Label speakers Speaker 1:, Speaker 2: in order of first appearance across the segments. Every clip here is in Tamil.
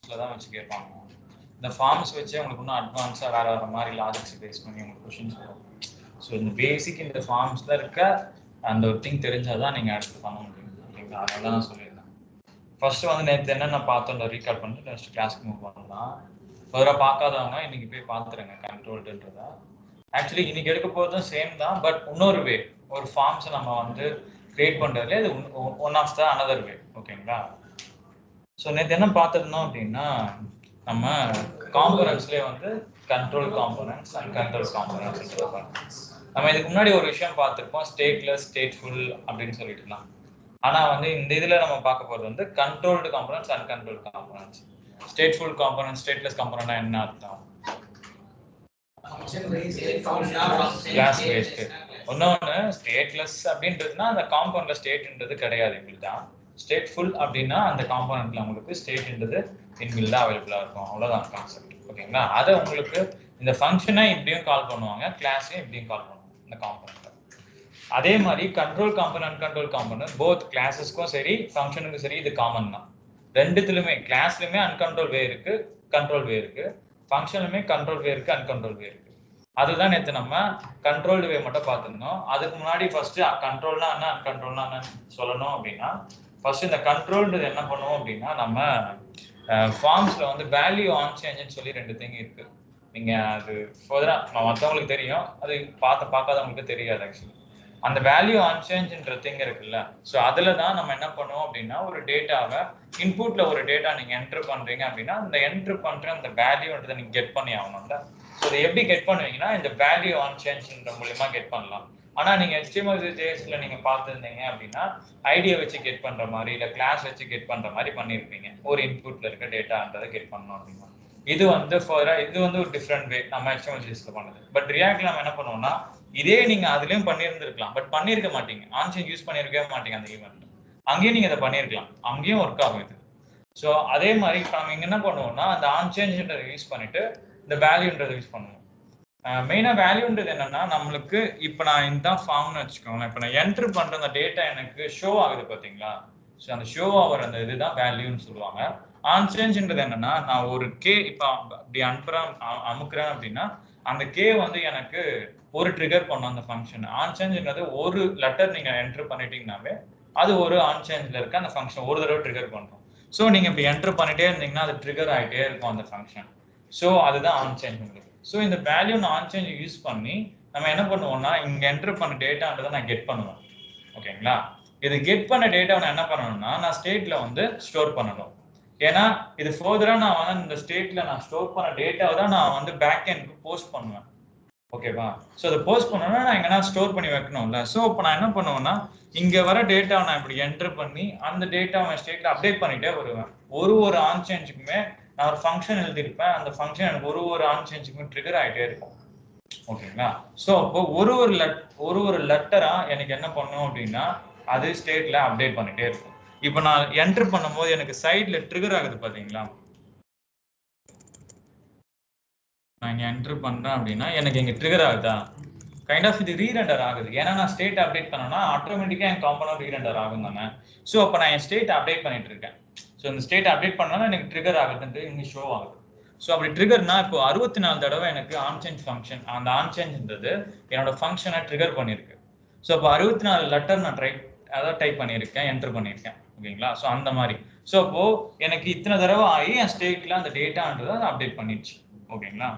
Speaker 1: ஃபார்ம்ஸ்ல தான் வச்சு கேட்பாங்க. இந்த ஃபார்ம்ஸ் வச்சு உங்களுக்கு இன்னும் அட்வான்ஸாக வேற மாதிரி லாஜிக்ஸ் பேஸ் பண்ணி உங்களுக்கு கொஷின்ஸ் வரும். ஸோ இந்த பேசிக் இந்த ஃபார்ம்ஸ்ல இருக்க அந்த ஒரு திங் தெரிஞ்சாதான் நீங்க அடுத்து பண்ண முடியும். ஓகேங்களா? அதனால நான் சொல்லியிருந்தேன். ஃபர்ஸ்ட் வந்து நேற்று என்னென்ன பார்த்தோம் ரீகால் பண்ணிட்டு நெக்ஸ்ட் கிளாஸ்க்கு மூவ் பண்ணலாம். ஃபர்தரா பார்க்காதவங்க இன்னைக்கு போய் பார்த்துருங்க கண்ட்ரோல்டுன்றத. ஆக்சுவலி இன்னைக்கு எடுக்க போகிறதும் சேம் தான், பட் இன்னொரு வே, ஒரு ஃபார்ம்ஸ் நம்ம வந்து கிரியேட் பண்றதுல இது one of the another way. ஓகேங்களா? ஸோ நேற்று என்ன பார்த்துருந்தோம் அப்படின்னா, நம்ம காம்போனன்ட்ஸ்லேயே வந்து control components and control components. நம்ம இதுக்கு முன்னாடி ஒரு விஷயம் பார்த்துருப்போம், ஸ்டேட்லெஸ் ஸ்டேட்ஃபுல் அப்படின்னு சொல்லிட்டுலாம். ஆனா வந்து இந்த இதுல நம்ம பார்க்க போறது வந்து controlled components and control components. Stateful component stateless காம்போனன்ட்னா என்ன அர்த்தம்? Class based. இன்னொன்று ஸ்டேட்லெஸ் அப்படின்றதுனா அந்த காம்பவுண்ட்ல ஸ்டேட்ன்றது கிடையாது, இப்படிதான். ஸ்டேட்ஃபுல் அப்படின்னா அந்த காம்பவுண்ட்ல உங்களுக்கு ஸ்டேட்ன்றது இன்பில்டா அவைலபிளா இருக்கும், அவ்வளவுதான் கான்செப்ட். ஓகேங்களா? அதை உங்களுக்கு இந்த ஃபங்க்ஷனை இப்படியும் கால் பண்ணுவாங்க, கிளாஸையும் இப்படியும் கால் பண்ணுவாங்க இந்த காம்பவுண்ட். அதே மாதிரி control component control component both கிளாஸஸ்க்கும் சரி ஃபங்க்ஷனுக்கும் சரி இது காமன் தான். ரெண்டுத்துலயுமே கிளாஸ்லயுமே அன்கண்ட்ரோல் வே இருக்கு, கண்ட்ரோல் வே இருக்கு. ஃபங்க்ஷனுமே கண்ட்ரோல் வே இருக்கு, அன்கண்ட்ரோல் வே இருக்கு. அதுதான் நேற்று நம்ம கண்ட்ரோல்டு வே மட்டும் பார்த்துருந்தோம். அதுக்கு முன்னாடி ஃபர்ஸ்ட் கண்ட்ரோல்னா என்ன அன்கண்ட்ரோல்னா என்னன்னு சொல்லணும் அப்படின்னா, ஃபர்ஸ்ட் இந்த கண்ட்ரோல்ன்றது என்ன பண்ணுவோம் அப்படின்னா, நம்ம ஃபார்ம்ஸ்ல வந்து வேல்யூ ஆன் சேஞ்சுன்னு சொல்லி ரெண்டு திங் இருக்கு. நீங்க அது ஃபர்தரா மற்றவங்களுக்கு தெரியும், அது பார்க்காதவங்களுக்கு தெரியாது. ஆக்சுவலி அந்த வேல்யூ ஆன் சேஞ்சுன்ற திங் இருக்குல்ல, ஸோ அதுல தான் நம்ம என்ன பண்ணுவோம் அப்படின்னா, ஒரு டேட்டாவை இன்புட்ல ஒரு டேட்டா நீங்க என்டர் பண்றீங்க அப்படின்னா, அந்த என்டர் பண்ற அந்த வேல்யூன்றதை நீங்க கெட் பண்ணி ஆகணும்ல. ஸோ இதை எப்படி கெட் பண்ணுவீங்கன்னா, இந்த வேல்யூ ஆன் சேஞ்சுன்ற மூலியமா கெட் பண்ணலாம். ஆனா நீங்க HTML JSல நீங்க பார்த்துருந்தீங்க அப்படின்னா, ஐடியை வச்சு கெட் பண்ற மாதிரி இல்ல கிளாஸ் வச்சு கெட் பண்ற மாதிரி பண்ணிருப்பீங்க. ஒரு இன்புட்ல இருக்க டேட்டான்றதை கெட் பண்ணணும் அப்படின்னா இது வந்து இது வந்து ஒரு டிஃப்ரெண்ட் வே நம்ம HTML JSல பண்ணது. பட் ரியாக்ட்ல நம்ம என்ன பண்ணுவோம்னா, இதே நீங்க அதுலயும் பண்ணியிருந்திருக்கலாம், பட் பண்ணிருக்க மாட்டீங்க, ஆன் சேஞ்ச் யூஸ் பண்ணிருக்கவே மாட்டீங்க அந்த ஈவெண்ட். அங்கேயும் நீங்க இதை பண்ணிருக்கலாம், அங்கேயும் ஒர்க் ஆகும் இது. ஸோ அதே மாதிரி இப்போ நம்ம இங்க என்ன பண்ணுவோம்னா, அந்த ஆன் சேஞ்ச்ன்றதை யூஸ் பண்ணிட்டு இந்த வேல்யூன்றதை யூஸ் பண்ணுவோம். மெயினா வேல்யூன்றது என்னன்னா, நம்மளுக்கு இப்போ நான் இதுதான் ஃபார்ம்னு வச்சுக்கோங்களேன். இப்போ நான் என்டர் பண்ற அந்த டேட்டா எனக்கு ஷோ ஆகுது பாத்தீங்களா? ஸோ அந்த ஷோ ஆகிற அந்த இதுதான் வேல்யூன்னு சொல்லுவாங்க. ஆன் சேஞ்ச்ன்றது என்னன்னா, நான் ஒரு கே இப்போ அப்படி அமுக்குறேன் அப்படின்னா அந்த கே வந்து எனக்கு ஒரு ட்ரிகர் பண்ணும் அந்த ஃபங்க்ஷன். ஆன் சேஞ்ச்ன்றது ஒரு லெட்டர் நீங்க என்டர் பண்ணிட்டீங்கன்னாவே அது ஒரு ஆன் சேஞ்ச்ல இருக்க அந்த ஃபங்க்ஷன் ஒரு தடவை ட்ரிகர் பண்ணும். ஸோ நீங்க இப்படி என்டர் பண்ணிட்டே இருந்தீங்கன்னா அது ட்ரிகர் ஆகிட்டே இருக்கும் அந்த ஃபங்க்ஷன். ஸோ அதுதான் ஆன் சேஞ்ச். ஸோ இந்த வேல்யூ ஆன் சேஞ்ச் யூஸ் பண்ணி நம்ம என்ன பண்ணுவோம்னா, இங்க என்டர் பண்ண டேட்டான்றதை நான் கெட் பண்ணுவேன். ஓகேங்களா? இது கெட் பண்ண டேட்டாவை நான் என்ன பண்ணணும்னா, நான் ஸ்டேட்ல வந்து ஸ்டோர் பண்ணணும். ஏன்னா இது ஃபர்தரா நான் வந்து இந்த ஸ்டேட்ல நான் ஸ்டோர் பண்ண டேட்டாவை தான் நான் வந்து பேக் எண்ட்க்கு போஸ்ட் பண்ணுவேன். ஓகேவா? ஸோ அதை போஸ்ட் பண்ணணும்னா நான் எங்கன்னா ஸ்டோர் பண்ணி வைக்கணும்ல. ஸோ இப்போ நான் என்ன பண்ணுவேன்னா, இங்க வர டேட்டாவை நான் இப்படி என்டர் பண்ணி அந்த டேட்டாவை ஸ்டேட்ல அப்டேட் பண்ணிட்டே வருவேன். ஒரு ஆன் சேஞ்சுக்குமே நான் ஒரு ஃபங்க்ஷன் எழுதியிருப்பேன், அந்த ஃபங்க்ஷன் எனக்கு ஒரு ஆன் சேஞ்சுக்குமே ட்ரிகர் ஆகிட்டே இருக்கும். ஓகேங்களா? ஸோ அப்போ ஒரு லெட்டரா எனக்கு என்ன பண்ணும் அப்படின்னா, அது ஸ்டேட்ல அப்டேட் பண்ணிட்டே இருக்கும். இப்போ நான் என்டர் பண்ணும்போது எனக்கு சைட்ல ட்ரிகர் ஆகுது பாத்தீங்களா? நான் இங்க என்டர் பண்றேன் அப்படின்னா எனக்கு இங்க ட்ரிகர் ஆகுதா? கைண்ட் ஆஃப் இது ரீரெண்டர் ஆகுது. ஏன்னா நான் ஸ்டேட் அப்டேட் பண்ணனா ஆட்டோமேட்டிக்கா என் காம்பனன்ட் ரீரெண்டர் ஆகும் தானே. ஸோ அப்போ நான் என் ஸ்டேட் அப்டேட் பண்ணிட்டு இருக்கேன். ஸோ இந்த ஸ்டேட் அப்டேட் பண்ணாலும் எனக்கு ட்ரிகர் ஆகுதுன்ட்டு இங்க ஷோ ஆகுது. ஸோ அப்படி ட்ரிகர்னா இப்போ 64 தடவை எனக்கு ஆன் சேஞ்ச் ஃபங்க்ஷன், அந்த ஆன் சேஞ்ச்ன்றது என்னோட ஃபங்க்ஷனை ட்ரிகர் பண்ணியிருக்கு. ஸோ அப்போ 64 லெட்டர் நான் டைப் பண்ணியிருக்கேன், என்டர் பண்ணியிருக்கேன். ஓகேங்களா? ஸோ அந்த மாதிரி. ஸோ அப்போ எனக்கு இத்தனை தடவை ஆகி என் ஸ்டேட்ல அந்த டேட்டான்றதை அப்டேட் பண்ணிடுச்சு. ஓகேங்களா?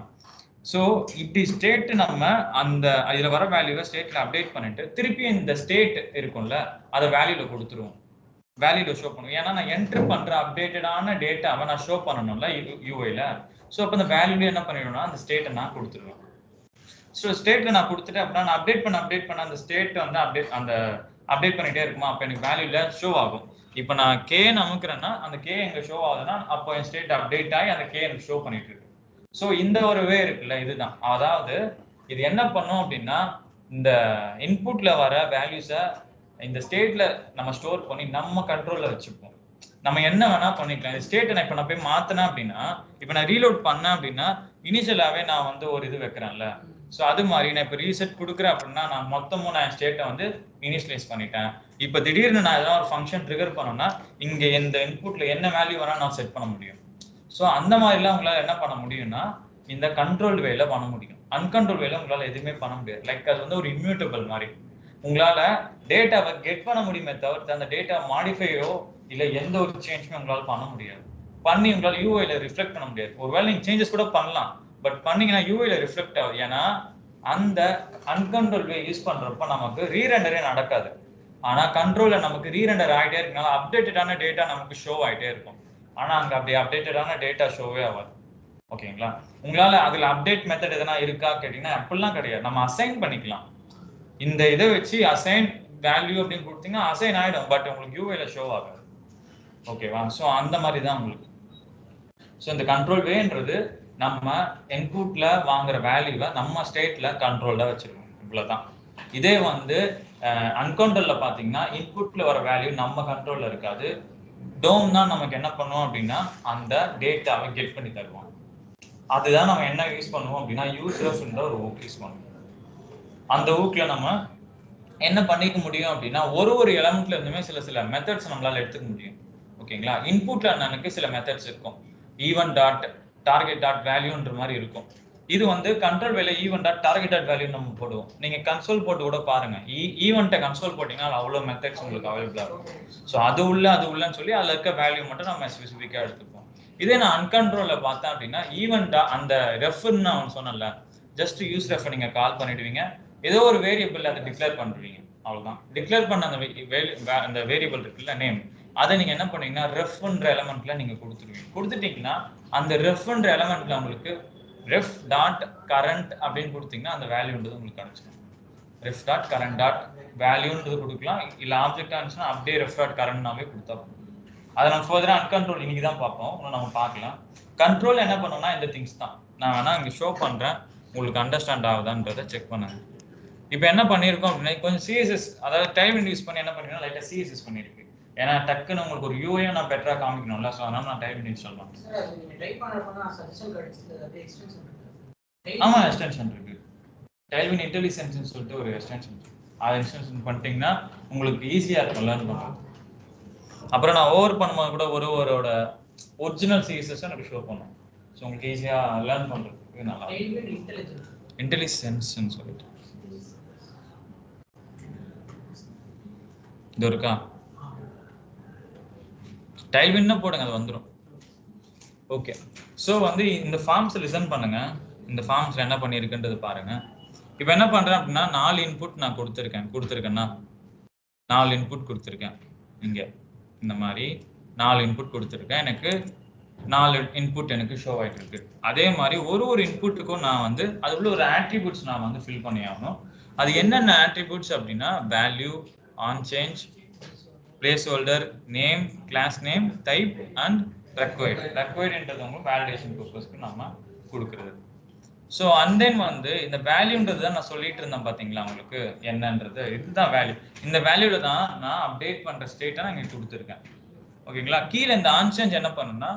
Speaker 1: ஸோ இப்படி ஸ்டேட் நம்ம அந்த இதுல வர வேல்யூவை ஸ்டேட்ல அப்டேட் பண்ணிட்டு திருப்பி இந்த ஸ்டேட் இருக்கும்ல அதை வேல்யூல கொடுத்துருவோம், வேல்யூல ஷோ பண்ணுவோம். ஏன்னா நான் என்டர் பண்ற அப்டேட்டடான டேட்டாவை நான் ஷோ பண்ணணும்ல யூஐல. ஸோ அப்போ அந்த வேல்யூல என்ன பண்ணிடுவேன்னா அந்த ஸ்டேட்டை நான் கொடுத்துருவேன். ஸோ ஸ்டேட்ல நான் கொடுத்துட்டு அப்படின்னா நான் அப்டேட் பண்ண அந்த ஸ்டேட் வந்து அப்டேட் பண்ணிட்டே இருக்குமா, அப்போ எனக்கு வேல்யூல ஷோ ஆகும். இப்போ நான் கே அமுக்குறேன்னா அந்த கே எங்க ஷோ ஆகுதுன்னா அப்போ என் ஸ்டேட் அப்டேட் ஆகி அந்த கே எனக்கு ஷோ பண்ணிட்டு இருக்கு. ஸோ இந்த ஒரு வே இருக்குல்ல, இதுதான். அதாவது இது என்ன பண்ணும் அப்படின்னா, இந்த இன்புட்ல வர வேல்யூஸை இந்த ஸ்டேட்ல நம்ம ஸ்டோர் பண்ணி நம்ம கண்ட்ரோல்ல வச்சுப்போம். நம்ம என்ன வேணா பண்ணிக்கலாம். இந்த ஸ்டேட்டை நான் இப்போ நான் போய் மாத்தினேன் அப்படின்னா, இப்போ நான் ரீலோட் பண்ணேன் அப்படின்னா இனிஷியலாவே நான் வந்து ஒரு இது வைக்கிறேன்ல. ஸோ அது மாதிரி நான் இப்போ ரீசெட் கொடுக்குறேன் அப்படின்னா நான் மொத்தமும் நான் ஸ்டேட்டை வந்து இனிஷியலைஸ் பண்ணிட்டேன். இப்போ திடீர்னு நான் ஏதாவது ஒரு ஃபங்க்ஷன் ட்ரிகர் பண்ணோம்னா இங்கே இந்த இன்புட்ல என்ன வேல்யூ வேணா நான் செட் பண்ண முடியும். ஸோ அந்த மாதிரிலாம் உங்களால் என்ன பண்ண முடியும்னா இந்த கண்ட்ரோல் வேல பண்ண முடியும். அன்கண்ட்ரோல் வேல உங்களால் எதுவுமே பண்ண முடியாது. லைக் அது வந்து ஒரு இம்யூட்டபிள் மாதிரி. உங்களால டேட்டாவை கெட் பண்ண முடியுமே தவிர்த்து அந்த டேட்டா மாடிஃபையோ இல்லை எந்த ஒரு சேஞ்சுமே உங்களால் பண்ண முடியாது. பண்ணி உங்களால் யூஐல ரிஃப்ளெக்ட் பண்ண முடியாது. ஒருவேளை நீங்கள் சேஞ்சஸ் கூட பண்ணலாம், பட் பண்ணீங்கன்னா யூஐல ரிஃப்ளெக்ட் ஆகும். ஏன்னா அந்த அன்கண்ட்ரோல் வே யூஸ் பண்றப்ப நமக்கு ரீரெண்டரே நடக்காது. ஆனா கண்ட்ரோல்ல நமக்கு ரீரெண்டர் ஆகிட்டே இருக்கனால அப்டேட்டடான டேட்டா நமக்கு ஷோ ஆகிட்டே இருக்கும். ஆனா அங்க அப்படி அப்டேட்டடான டேட்டா ஷோவே ஆகாது. ஓகேங்களா? உங்களால அதுல அப்டேட் மெத்தட் எதனா இருக்கா கேட்டீங்கன்னா அப்படிலாம் கிடையாது. நம்ம அசைன் பண்ணிக்கலாம். இந்த இதை வச்சு அசைன் வேல்யூ அப்படின்னு கொடுத்தீங்கன்னா அசைன் ஆயிடும், பட் உங்களுக்கு யூஐல ஷோ ஆகாது. ஓகேவா? ஸோ அந்த மாதிரி தான் உங்களுக்கு. ஸோ இந்த கண்ட்ரோல் வேன்றது நம்ம இன்புட்ல வாங்குற வேல்யூவை நம்ம ஸ்டேட்ல கண்ட்ரோல்ல வச்சிருக்கோம். இவ்வளவுதான். இதே வந்து அன்கண்ட்ரோல்ல பாத்தீங்கன்னா இன்புட்ல வர வேல்யூ நம்ம கண்ட்ரோல்ல இருக்காது. டோம் தான் நமக்கு என்ன பண்ணுவோம் அப்படின்னா அந்த டேட்டாவை கெட் பண்ணி தருவோம். அதுதான் நம்ம என்ன யூஸ் பண்ணுவோம் அப்படின்னா யூஸ்ரஃப்ன்ற ஒரு ஊக் யூஸ் பண்ணுவோம். அந்த ஊக்ல நம்ம என்ன பண்ணிக்க முடியும் அப்படின்னா ஒரு எலமெண்ட்ல இருந்துமே சில மெத்தட்ஸ் நம்மளால எடுத்துக்க முடியும். ஓகேங்களா? இன்புட்ல எனக்கு சில மெத்தட்ஸ் இருக்கும். ஈவன் டாட் டார்கெட் டாட் வேல்யூன்ற மாதிரி இருக்கும். இது வந்து கண்ட்ரோல் வேலை even dot target dot value நம்ம போடுவோம். நீங்க கன்சோல் போட்டு கூட பாருங்க. ஈவெண்ட்டை கன்சோல் போட்டீங்கன்னா அவ்வளோ மெத்தட்ஸ் உங்களுக்கு அவைலபிளா இருக்கும். ஸோ அது உள்ளன்னு சொல்லி அதில் இருக்க வேல்யூ மட்டும் நம்ம ஸ்பெசிஃபிக்காக எடுத்துப்போம். இதே நான் அன்கண்ட்ரோல்ல பார்த்தேன் அப்படின்னா ஈவெண்ட்டா அந்த ரெஃப்னு நான் சொன்னேன்ல, ஜஸ்ட் யூஸ் ரெஃப் நீங்க கால் பண்ணிடுவீங்க. ஏதோ ஒரு வேரியபிள் அதை டிக்ளேர் பண்ணுவீங்க. அவ்வளவுதான். டிக்ளேர் பண்ண அந்த வேரியபிள் இருக்குல்ல நேம், அதை நீங்க என்ன பண்ணீங்கன்னா ரெஃப்ன்ற எலமெண்ட்ல நீங்க கொடுத்துட்டீங்கன்னா அந்த ரெஃப்ன்ற எலமெண்ட்ல உங்களுக்கு ரெஃப் டாட் கரண்ட் அப்படின்னு கொடுத்தீங்கன்னா அந்த வேல்யூன்றது உங்களுக்கு கிடைச்சிடும். ரெஃப் டாட் கரண்ட் டாட் வேல்யூன்றது கொடுக்கலாம். இல்லை ஆப்ஜெக்ட் ஆனிச்சுன்னா அப்படியே ரெஃப் டாட் கரண்ட்னாவே கொடுத்தா அதை நம்ம ஃபர்தரா அன்கண்ட்ரோல் இன்னைக்கு தான் பார்ப்போம். இன்னும் நம்ம பார்க்கலாம். கண்ட்ரோல் என்ன பண்ணோம்னா இந்த திங்ஸ் தான். நான் வேணா இங்கே ஷோ பண்றேன், உங்களுக்கு அண்டர்ஸ்டாண்ட் ஆகுதான்றதை செக் பண்ணுங்க. இப்போ என்ன பண்ணியிருக்கோம் அப்படின்னா கொஞ்சம் சிஎஸ்எஸ், அதாவது டைம் யூஸ் பண்ணி என்ன பண்ணிருக்கோம், லைட்டாக சிஎஸ்எஸ் பண்ணியிருக்கு. ஏன்னா டக்குன்னு உங்களுக்கு ஒரு யூஐயும் நான் பெட்டரா காமிக்கணும்ல, ஸோ அதனால நான் டைம் இன்ஸ்டால் பண்ணுறேன். ஆமா, எக்ஸ்டென்ஷன் இருக்கு. டைல்வின் இன்டெலிஜென்ஸ்னு சொல்லிட்டு ஒரு எக்ஸ்டென்ஷன் இருக்கு. அதை எக்ஸ்டென்ஷன் பண்ணிட்டீங்கன்னா உங்களுக்கு ஈஸியாக இருக்கும் லேர்ன் பண்ணுறது. அப்புறம் நான் ஓவர் பண்ணும்போது கூட ஒருவரோட ஒரிஜினல் சிஎஸ்எஸ் எனக்கு ஷோ பண்ணும். ஸோ உங்களுக்கு ஈஸியாக லேர்ன் பண்ணுறதுக்கு நல்லா இன்டெலிஜென்ஸ்ன்னு சொல்லிட்டு இது இருக்கா, டைல்வின்னு போடுங்க, அது வந்துடும். ஓகே, ஸோ வந்து இந்த ஃபார்ம்ஸ் லிசன் பண்ணுங்க. இந்த ஃபார்ம்ஸ்ல என்ன பண்ணியிருக்குன்றது பாருங்க. இப்போ என்ன பண்றேன் அப்படின்னா 4 இன்புட் நான் கொடுத்துருக்கேன்னா 4 இன்புட் கொடுத்துருக்கேன். இங்க இந்த மாதிரி 4 இன்புட் கொடுத்துருக்கேன். எனக்கு 4 இன்புட் எனக்கு ஷோ ஆகிட்டு இருக்கு. அதே மாதிரி ஒரு இன்புட்டுக்கும் நான் வந்து அது உள்ள ஒரு ஆட்ரிபியூட்ஸ் நான் வந்து ஃபில் பண்ணி ஆகணும். அது என்னென்ன ஆட்ரிபியூட்ஸ் அப்படின்னா value, on change, place holder, name, class name, type and required. ரெக்வயர்ட்ன்றது உங்களுக்கு வேலிடேஷன் பர்பஸ்க்கு நம்ம கொடுக்குறது. ஸோ அண்ட் தென் வந்து இந்த வேல்யூன்றது தான் நான் சொல்லிட்டு இருந்தேன் பார்த்தீங்களா உங்களுக்கு என்னன்றது. இதுதான் வேல்யூ. இந்த வேல்யூல தான் நான் அப்டேட் பண்ற ஸ்டேட்டை நான் இங்கே கொடுத்துருக்கேன். ஓகேங்களா? கீழே இந்த ஆன்சேஞ்ச் என்ன பண்ணணும்னா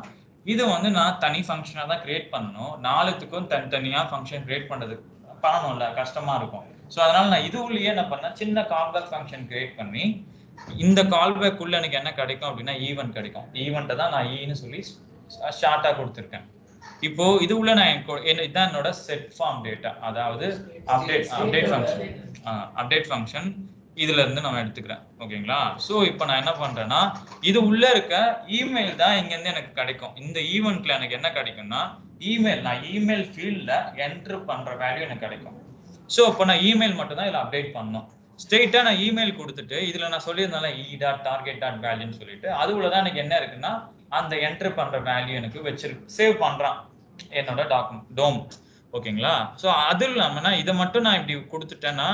Speaker 1: இது வந்து நான் தனி ஃபங்க்ஷனாக தான் கிரியேட் பண்ணணும். 4த்துக்கும் தனித்தனியாக ஃபங்க்ஷன் கிரியேட் பண்ணுறது பண்ணணும்ல, கஷ்டமா இருக்கும். ஸோ அதனால நான் இது உள்ளேயே என்ன பண்ணேன், சின்ன கால்பேக் ஃபங்க்ஷன் கிரியேட் பண்ணி இந்த கால்பேக் உள்ள எனக்கு என்ன கிடைக்கும் அப்படின்னா ஈவென்ட் கிடைக்கும். ஈவெண்ட்டை தான் நான் ஈன்னு சொல்லி ஷார்ட்டா கொடுத்துருக்கேன். இப்போ இது உள்ள நான் இதான் என்னோட செட் ஃபார்ம் டேட்டா, அதாவது அப்டேட் ஃபங்க்ஷன் இதுல இருந்து நான் எடுத்துக்கிறேன். ஓகேங்களா? ஸோ இப்போ நான் என்ன பண்றேன்னா இது உள்ள இருக்க இமெயில் தான் இங்க இருந்து எனக்கு கிடைக்கும். இந்த ஈவெண்ட்ல எனக்கு என்ன கிடைக்கும்னா இமெயில், நான் இமெயில் ஃபீல்ட்ல என்ட்ரு பண்ற வேல்யூ எனக்கு கிடைக்கும். ஸோ இப்போ நான் இமெயில் மட்டும் தான் இதில் அப்டேட் பண்ணணும். ஸ்ட்ரெயிட்டா நான் இமெயில் கொடுத்துட்டு இதுல நான் சொல்லியிருந்தாலும் e.target.value சொல்லிட்டு அது உள்ளதான் எனக்கு என்ன இருக்குன்னா அந்த என்ட்ரு பண்ற வேல்யூ எனக்கு வச்சிருக்கு, சேவ் பண்றான் என்னோட டாக்குமெண்ட் டோம். ஓகேங்களா? ஸோ அது இல்லாம இதை மட்டும் நான் இப்படி கொடுத்துட்டேன்னா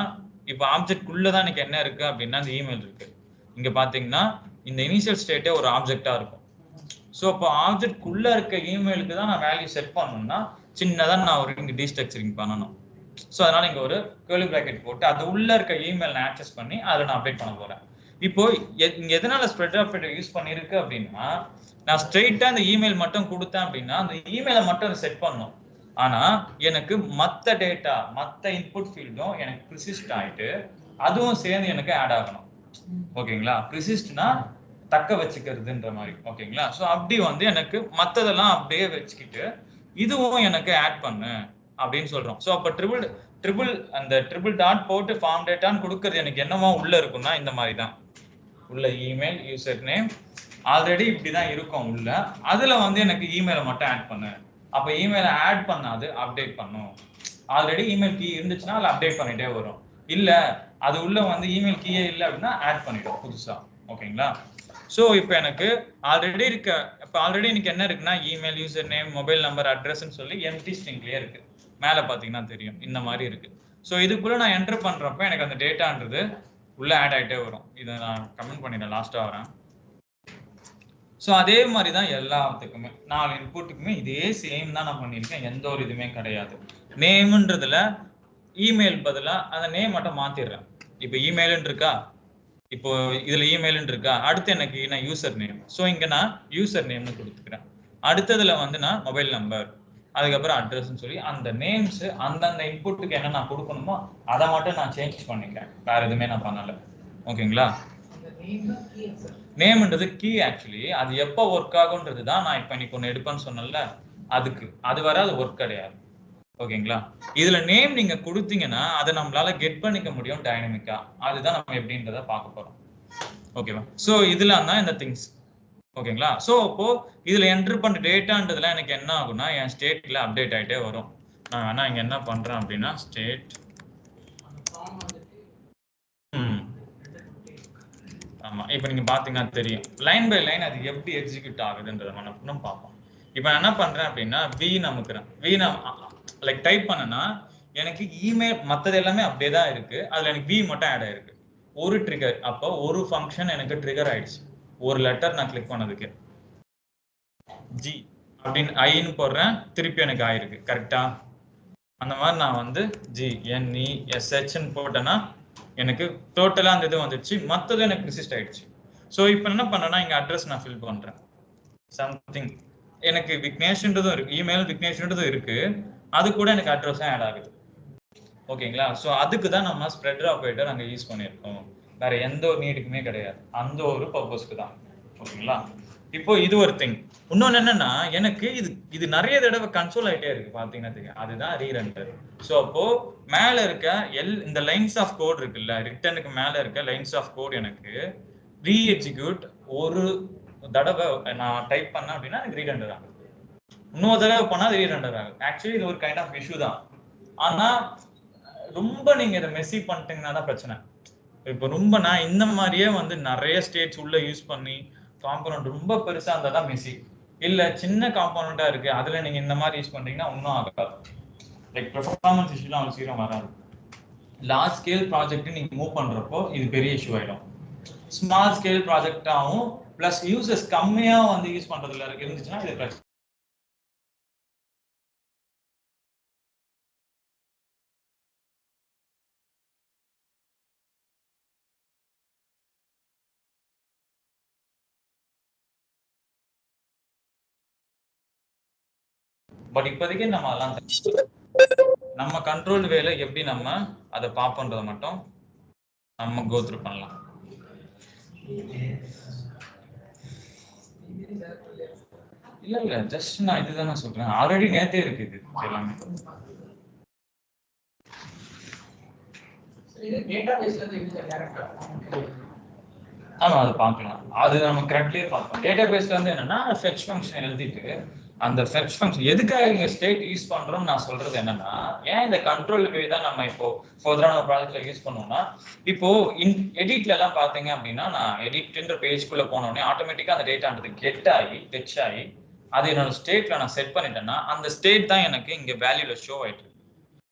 Speaker 1: இப்போ ஆப்ஜெக்ட் உள்ளதான் எனக்கு என்ன இருக்கு அப்படின்னா இந்த இமெயில் இருக்கு. இங்க பாத்தீங்கன்னா இந்த இனிஷியல் ஸ்டேட்டே ஒரு ஆப்ஜெக்டா இருக்கும். ஸோ இப்போ ஆப்ஜெக்ட் உள்ள இருக்க இமெயிலுக்கு தான் நான் வேல்யூ செட் பண்ணணும்னா சின்னதா நான் ஒரு இங்க டீஸ்ட்ரக்சரிங் பண்ணணும். ஸோ அதனால இங்க ஒரு கர்லி பிராக்கெட் போட்டு அது உள்ள இருக்க இமெயில் நான் ஆக்சஸ் பண்ணி அதில் நான் அப்டேட் பண்ண போறேன். இப்போ இங்க எதனால ஸ்ப்ரெட் ஆப்ரேட்டர் யூஸ் பண்ணிருக்கு அப்படின்னா நான் ஸ்ட்ரெயிட்டா இந்த இமெயில் மட்டும் கொடுத்தேன் அப்படின்னா அந்த இமெயிலை மட்டும் செட் பண்ணும். ஆனா எனக்கு மற்ற டேட்டா, மற்ற இன்புட் ஃபீல்டும் எனக்கு ப்ரிசிஸ்ட் ஆயிட்டு அதுவும் சேர்ந்து எனக்கு ஆட் ஆகணும். ஓகேங்களா? ப்ரிசிஸ்ட்னா தக்க வச்சுக்கிறதுன்ற மாதிரி. ஓகேங்களா? ஸோ அப்படி வந்து எனக்கு மற்றதெல்லாம் அப்படியே வச்சுக்கிட்டு இதுவும் எனக்கு ஆட் பண்ணு அப்படின்னு சொல்றோம். ஸோ அப்போ ட்ரிபிள் டாட் போட்டு ஃபார்ம் டேட்டான்னு கொடுக்கறது எனக்கு என்னவா உள்ள இருக்கும்னா இந்த மாதிரி தான். உள்ள இமெயில் யூசர் நேம் ஆல்ரெடி இப்படிதான் இருக்கும் உள்ள. அதுல வந்து எனக்கு இமெயிலை மட்டும் ஆட் பண்ணு. அப்ப இமெயிலை ஆட் பண்ணாது அப்டேட் பண்ணும். ஆல்ரெடி இமெயில் கீ இருந்துச்சுன்னா அதில் அப்டேட் பண்ணிட்டே வரும். இல்ல அது உள்ள வந்து இமெயில் கீயே இல்லை அப்படின்னா ஆட் பண்ணிடும் புதுசா. ஓகேங்களா? ஸோ இப்போ எனக்கு ஆல்ரெடி எனக்கு என்ன இருக்குன்னா email user name mobile number அட்ரஸ்ன்னு சொல்லி எம்டி ஸ்ட்ரிங்லயே இருக்கு. மேலே பார்த்தீங்கன்னா தெரியும் இந்த மாதிரி இருக்கு. ஸோ இதுக்குள்ள நான் என்டர் பண்றப்ப எனக்கு அந்த டேட்டான்றது உள்ள ஆட் ஆகிட்டே வரும். இதை நான் கமெண்ட் பண்ணிடுறேன், லாஸ்ட்டாக வரேன். ஸோ அதே மாதிரி தான் எல்லாத்துக்குமே 4 இன்புட்டுக்குமே இதே சேம் தான் நான் பண்ணியிருக்கேன். எந்த ஒரு இதுவுமே கிடையாது. நேம்ன்றதுல இமெயில் பதிலாக அந்த நேம் மட்டும் மாத்திடுறேன். இப்போ இமெயில்னு இருக்கா, இப்போ இதுல இமெயில்னு இருக்கா, அடுத்து எனக்கு நான் யூசர் நேம். ஸோ இங்க நான் யூசர் நேம்னு கொடுத்துக்கிறேன். அடுத்ததுல வந்து நான் மொபைல் நம்பர், அதுக்கப்புறம் அட்ரஸ்ன்னு சொல்லி அந்த நேம்ஸ் அந்தந்த இன்புட்டுக்கு என்ன நான் கொடுக்கணுமோ அதை மட்டும் நான் சேஞ்ச் பண்ணிக்கிறேன். வேற எதுவுமே நான் பண்ணல. ஓகேங்களா? நேம்ன்றது கீ. ஆக்சுவலி அது எப்போ ஒர்க் ஆகுன்றது தான் நான் இப்போ இன்னைக்கு ஒன்று எடுப்பேன்னு சொன்னல, அதுக்கு அது வர அது ஒர்க் கிடையாது. ஓகேங்களா? இதுல நேம் நீங்க கொடுத்தீங்கன்னா அதை நம்மளால கெட் பண்ணிக்க முடியும் டைனமிக்கா. அதுதான் நம்ம எப்படின்றத பார்க்க போறோம். ஓகேவா? ஸோ இதெல்லாம் தான் இந்த திங்ஸ். ஓகேங்களா? ஸோ அப்போ இதுல என்டர் பண்ண டேட்டான்றதுல எனக்கு என்ன ஆகும்னா என் ஸ்டேட்ல அப்டேட் ஆகிட்டே வரும். நான் வேணா இங்க என்ன பண்றேன் அப்படின்னா ஸ்டேட் ஆமா, இப்போ நீங்க பாத்தீங்கன்னா தெரியும் லைன் பை லைன் அது எப்படி எக்ஸிக்யூட் ஆகுதுன்றத நம்ம பார்ப்போம். இப்போ நான் என்ன பண்றேன் அப்படின்னா வி நமக்குறேன். வி லைக் டைப் பண்ணனா எனக்கு இமெயில் மற்றது எல்லாமே அப்படியே தான் இருக்கு. அதுல எனக்கு வி மட்டும் ஆட் ஆயிருக்கு. ஒரு ட்ரிகர், அப்போ ஒரு ஃபங்க்ஷன் எனக்கு ட்ரிகர் ஆயிடுச்சு. ஒரு லெட்டர் நான் கிளிக் பண்ணதுக்கு ஜி அப்படின்னு ஐன்னு போடுறேன், திருப்பி எனக்கு ஆயிருக்கு. கரெக்டா? அந்த மாதிரி நான் வந்து GNESHன்னு போட்டேன்னா எனக்கு டோட்டலா அந்த இது வந்துடுச்சு. மற்றது எனக்கு ரிசிஸ்ட் ஆயிடுச்சு. ஸோ இப்போ என்ன பண்ணேன்னா இங்க அட்ரஸ் நான் ஃபில் பண்றேன். சம்திங் எனக்கு விக்னேஷ்ன்றதும் இருக்கு, இமெயில் விக்னேஷ்ன்றதும் இருக்கு, அது கூட எனக்கு அட்ரஸும் ஆட் ஆகுது. ஓகேங்களா? ஸோ அதுக்கு தான் நம்ம ஸ்ப்ரெடர் ஆப்ரேட்டர் அங்கே யூஸ் பண்ணியிருக்கோம். வேற எந்த ஒரு நீடுக்குமே கிடையாது. அந்த ஒரு பர்பஸ்க்கு தான். ஓகேங்களா? இப்போ இது ஒரு திங். இன்னொன்னு என்னன்னா எனக்கு இது நிறைய தடவை கன்சோல் ஆகிட்டே இருக்கு பாத்தீங்கன்னா தெரியும். அதுதான் ரீரண்டர். ஸோ அப்போ மேல இருக்க இந்த லைன்ஸ் ஆஃப் கோட் இருக்குல்ல, ரிட்டனுக்கு மேல இருக்க லைன்ஸ் ஆஃப் கோட் எனக்கு ரீ எக்ஸிக்யூட் ஒரு தடவை நான் டைப் பண்ணேன் அப்படின்னா எனக்கு ரீரண்டர் ஆகும். இன்னொரு தடவை பண்ணா அது ரீரண்டர் ஆகும். ஆக்சுவலி இது ஒரு கைண்ட் ஆஃப் இஷ்யூ தான். ஆனா ரொம்ப நீங்க இதை மெஸ்ஸி பண்ணிட்டீங்கன்னா தான் பிரச்சனை. இப்போ ரொம்ப நான் இந்த மாதிரியே வந்து நிறைய ஸ்டேட்ஸ் உள்ள யூஸ் பண்ணி காம்பனண்ட் ரொம்ப பெருசா இருந்தா தான் மெஸ்ஸி. இல்ல சின்ன காம்பனண்டா இருக்கு அதுல நீங்க இந்த மாதிரி யூஸ் பண்றீங்கன்னா ஒன்றும் ஆகாது. லைக் பெர்ஃபார்மன்ஸ் இஷ்யூலாம் அவ்வளவு சீக்கிரம் வராது. லார்ஜ் ஸ்கேல் ப்ராஜெக்ட் நீங்க மூவ் பண்றப்போ இது பெரிய இஷ்யூ ஆயிடும். ஸ்மால் ஸ்கேல் ப்ராஜெக்டாகவும் பிளஸ் யூசர்ஸ் கம்மியா வந்து யூஸ் பண்றதுல இருந்துச்சுன்னா இது பிரச்சனை. பட் இப்போதைக்கு நம்ம அதெல்லாம் நம்ம கண்ட்ரோல் வேலை எப்படி நம்ம அதை பார்ப்போன்றதை மட்டும் நம்ம கோத்ரூ பண்ணலாம். இல்ல ஜஸ்ட் நான் இதுதான் நான் சொல்றேன். ஆல்ரெடி நேத்தே இருக்கு இது எல்லாமே. ஆமா அது பார்க்கலாம். அது நம்ம கரெக்ட்லயே பார்ப்போம். டேட்டா பேஸ்ல வந்து என்னன்னா ஃபெட்ச் ஃபங்க்ஷன் எழுதிட்டு அந்த ஃபெட்ச் ஃபங்க்ஷன் எதுக்காக இங்க ஸ்டேட் யூஸ் பண்றோம் நான் சொல்றது என்னன்னா ஏன் இந்த கண்ட்ரோல் வே தான் நம்ம இப்போ ஃபர்தரா நம்ம ப்ராஜெக்ட்ல யூஸ் பண்ணுவோம்னா இப்போ எடிட்ல எல்லாம் பாத்தீங்க அப்படின்னா நான் எடிட்ன்ற பேஜ்க்குள்ள போனோடனே ஆட்டோமேட்டிக்கா அந்த டேட்டான்றது கெட் ஆகி டெச் ஆகி அது என்னோட ஸ்டேட்ல நான் செட் பண்ணிட்டேன்னா அந்த ஸ்டேட் தான் எனக்கு இங்க வேல்யூல ஷோ ஆயிட்டு இருக்கு.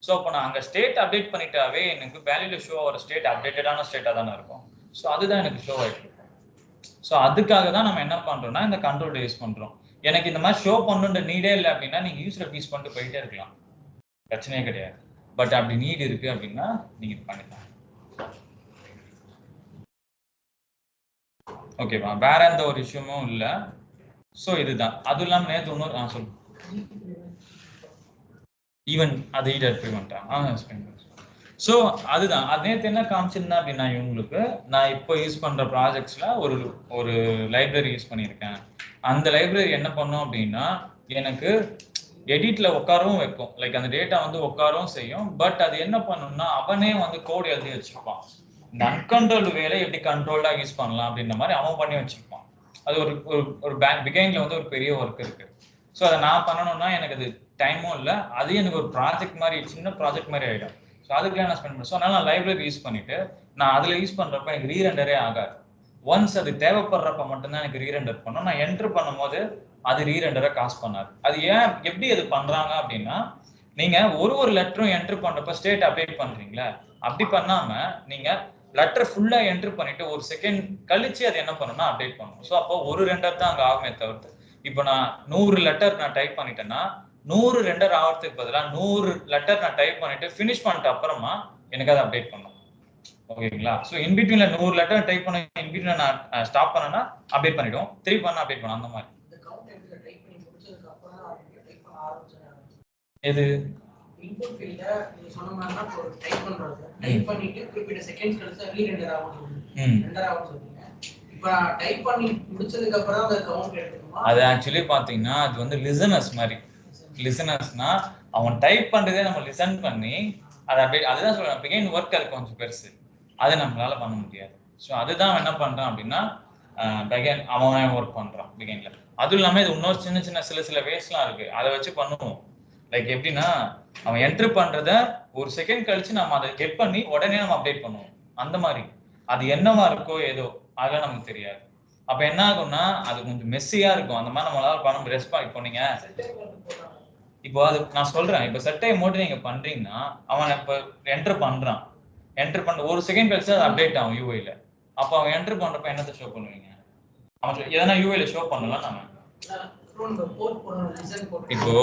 Speaker 1: ஸோ அப்போ நான் அங்கே ஸ்டேட் அப்டேட் பண்ணிட்டாவே எனக்கு வேல்யூல ஷோ ஆகிற ஸ்டேட் அப்டேட்டடான ஸ்டேட்டாக தானே இருக்கும். ஸோ அதுதான் எனக்கு ஷோ ஆயிட்டு இருக்கும். ஸோ அதுக்காக தான் நம்ம என்ன பண்றோம்னா இந்த கண்ட்ரோல் யூஸ் பண்றோம். எனக்கு இந்த மாதிரி ஷோ பண்ணணுன்ற நீடே இல்லை அப்படின்னா நீங்க யூஸ்ல யூஸ் பண்ணிட்டு போயிட்டே இருக்கலாம், பிரச்சனையே கிடையாது. பட் அப்படி நீட் இருக்கு அப்படின்னா நீங்க பண்ணிக்கலாம். ஓகேவா? வேற எந்த ஒரு விஷயமும் இல்லை. ஸோ இதுதான். அதுவும் இல்லாமல் நேற்று இன்னொரு சொல்லு ஈவன் அது ஈடர் ப்ரிவெண்டா ஸோ அதுதான் நேற்று என்ன காமிச்சிருந்தேன் அப்படின்னா இவங்களுக்கு நான் இப்போ யூஸ் பண்ற ப்ராஜெக்ட்ஸ்ல ஒரு லைப்ரரி யூஸ் பண்ணியிருக்கேன். அந்த லைப்ரரி என்ன பண்ணும் அப்படின்னா எனக்கு எடிட்ல உட்காரவும் வைக்கும். லைக் அந்த டேட்டா வந்து உட்காரவும் செய்யும். பட் அது என்ன பண்ணும்னா அவனே வந்து கோட் எழுதி வச்சிருப்பான். இந்த அன்கண்ட்ரோல்டு வேலை எப்படி கண்ட்ரோல்டா யூஸ் பண்ணலாம் அப்படின்ற மாதிரி அவன் பண்ணி வச்சிருப்பான். அது ஒரு ஒரு பிகைன்ல வந்து ஒரு பெரிய ஒர்க் இருக்கு. ஸோ அதை நான் பண்ணணும்னா எனக்கு அது டைமும் இல்லை, அது எனக்கு ஒரு ப்ராஜெக்ட் மாதிரி சின்ன ப்ராஜெக்ட் மாதிரி ஆகிடும். ஸோ அதுக்கெல்லாம் நான் ஸ்பெண்ட் பண்ணுவேன். ஸோ அதனால நான் லைப்ரரி யூஸ் பண்ணிட்டு நான் அதில் யூஸ் பண்றப்ப எனக்கு ரீரெண்டரே ஆகாது. ஒன்ஸ் அது தேவைப்படுறப்ப மட்டும்தான் எனக்கு ரீரெண்டர் பண்ணும். நான் என்டர் பண்ணும்போது அது ரீரெண்டரை காசு பண்ணாது. அது ஏன் எப்படி அது பண்றாங்க அப்படின்னா நீங்க ஒரு லெட்டரும் என்டர் பண்றப்ப ஸ்டேட் அப்டேட் பண்றீங்களா, அப்படி பண்ணாம நீங்க லெட்டர் ஃபுல்லா என்டர் பண்ணிட்டு ஒரு செகண்ட் கழிச்சு அது என்ன பண்ணணும்னா அப்டேட் பண்ணணும். ஸோ அப்போ ஒரு ரெண்டர் தான் அங்கே ஆகுமே தவிர்த்து இப்போ நான் 100 லெட்டர் நான் டைப் பண்ணிட்டேன்னா 100 ரெண்டர் ஆகிறதுக்கு பதிலாக 100 லெட்டர் நான் டைப் பண்ணிட்டு ஃபினிஷ் பண்ணிட்ட அப்புறமா எனக்கு அதை அப்டேட் பண்ணும். ஓகேங்களா? ஸோ இன்பிட்வீன்ல 100 லெட்டர் டைப் பண்ண இன்பிட்வீன்ல நான் ஸ்டாப் பண்ணேன்னா அப்டேட் பண்ணிடும், திருப்பி பண்ண அப்டேட் பண்ணும். அந்த மாதிரி எது
Speaker 2: இன்புட் ஃபீல்ட்ல நீங்க சொன்ன மாதிரி தான் ஒரு டைப் பண்றது. டைப் பண்ணிட்டு குறிப்பிட்ட செகண்ட்ஸ் கழிச்சு ரீரெண்டர் ஆகும். ரெண்டர் ஆகும் சொல்றீங்க. இப்போ டைப் பண்ணி முடிச்சதுக்கு அப்புறம் அந்த கவுண்ட் எடுத்துக்கணுமா?
Speaker 1: அது ஆக்சுவலி பாத்தீங்கன்னா அது வந்து லிசனர்ஸ் மாதிரி. லிசனர்ஸ்னா அவன் டைப் பண்றதே நம்ம லிசன் பண்ணி அதை அப்படியே அதுதான் சொல்றேன். பிகைன் ஒர்க் அது கொஞ்சம் பெருசு, அதை நம்மளால பண்ண முடியாது. ஸோ அதுதான் என்ன பண்றான் அப்படின்னா பிகைன் அவன் ஒர்க் பண்றான் பிகைன்ல. அதுவும் இல்லாம இது இன்னொரு சின்ன சில வேஸ்லாம் இருக்கு, அதை வச்சு பண்ணுவோம். லைக் எப்படின்னா அவன் என்ட்ரு பண்றத ஒரு செகண்ட் கழிச்சு நம்ம அதை கெட் பண்ணி உடனே நம்ம அப்டேட் பண்ணுவோம். அந்த மாதிரி அது என்னவா இருக்கோ ஏதோ அதெல்லாம் நமக்கு தெரியாது. அப்ப என்ன ஆகும்னா அது கொஞ்சம் மெஸ்ஸியா இருக்கும். அந்த மாதிரி நம்மளால பண்ண ரெஸ்பாண்ட். இப்போ நீங்க இப்போ அது நான் சொல்றேன், இப்போ செட்டை மோட்டு நீங்க பண்றீங்கன்னா அவன் இப்போ என்டர் பண்றான், என்டர் பண்ண ஒரு செகண்ட் கழிச்சு அது அப்டேட் ஆகும் யூஐல. அப்போ அவன் என்டர் பண்றப்ப என்னத்தை ஷோ பண்ணுவீங்க? அவன் எதனா யூஐல ஷோ பண்ணலாம். நம்ம இப்போ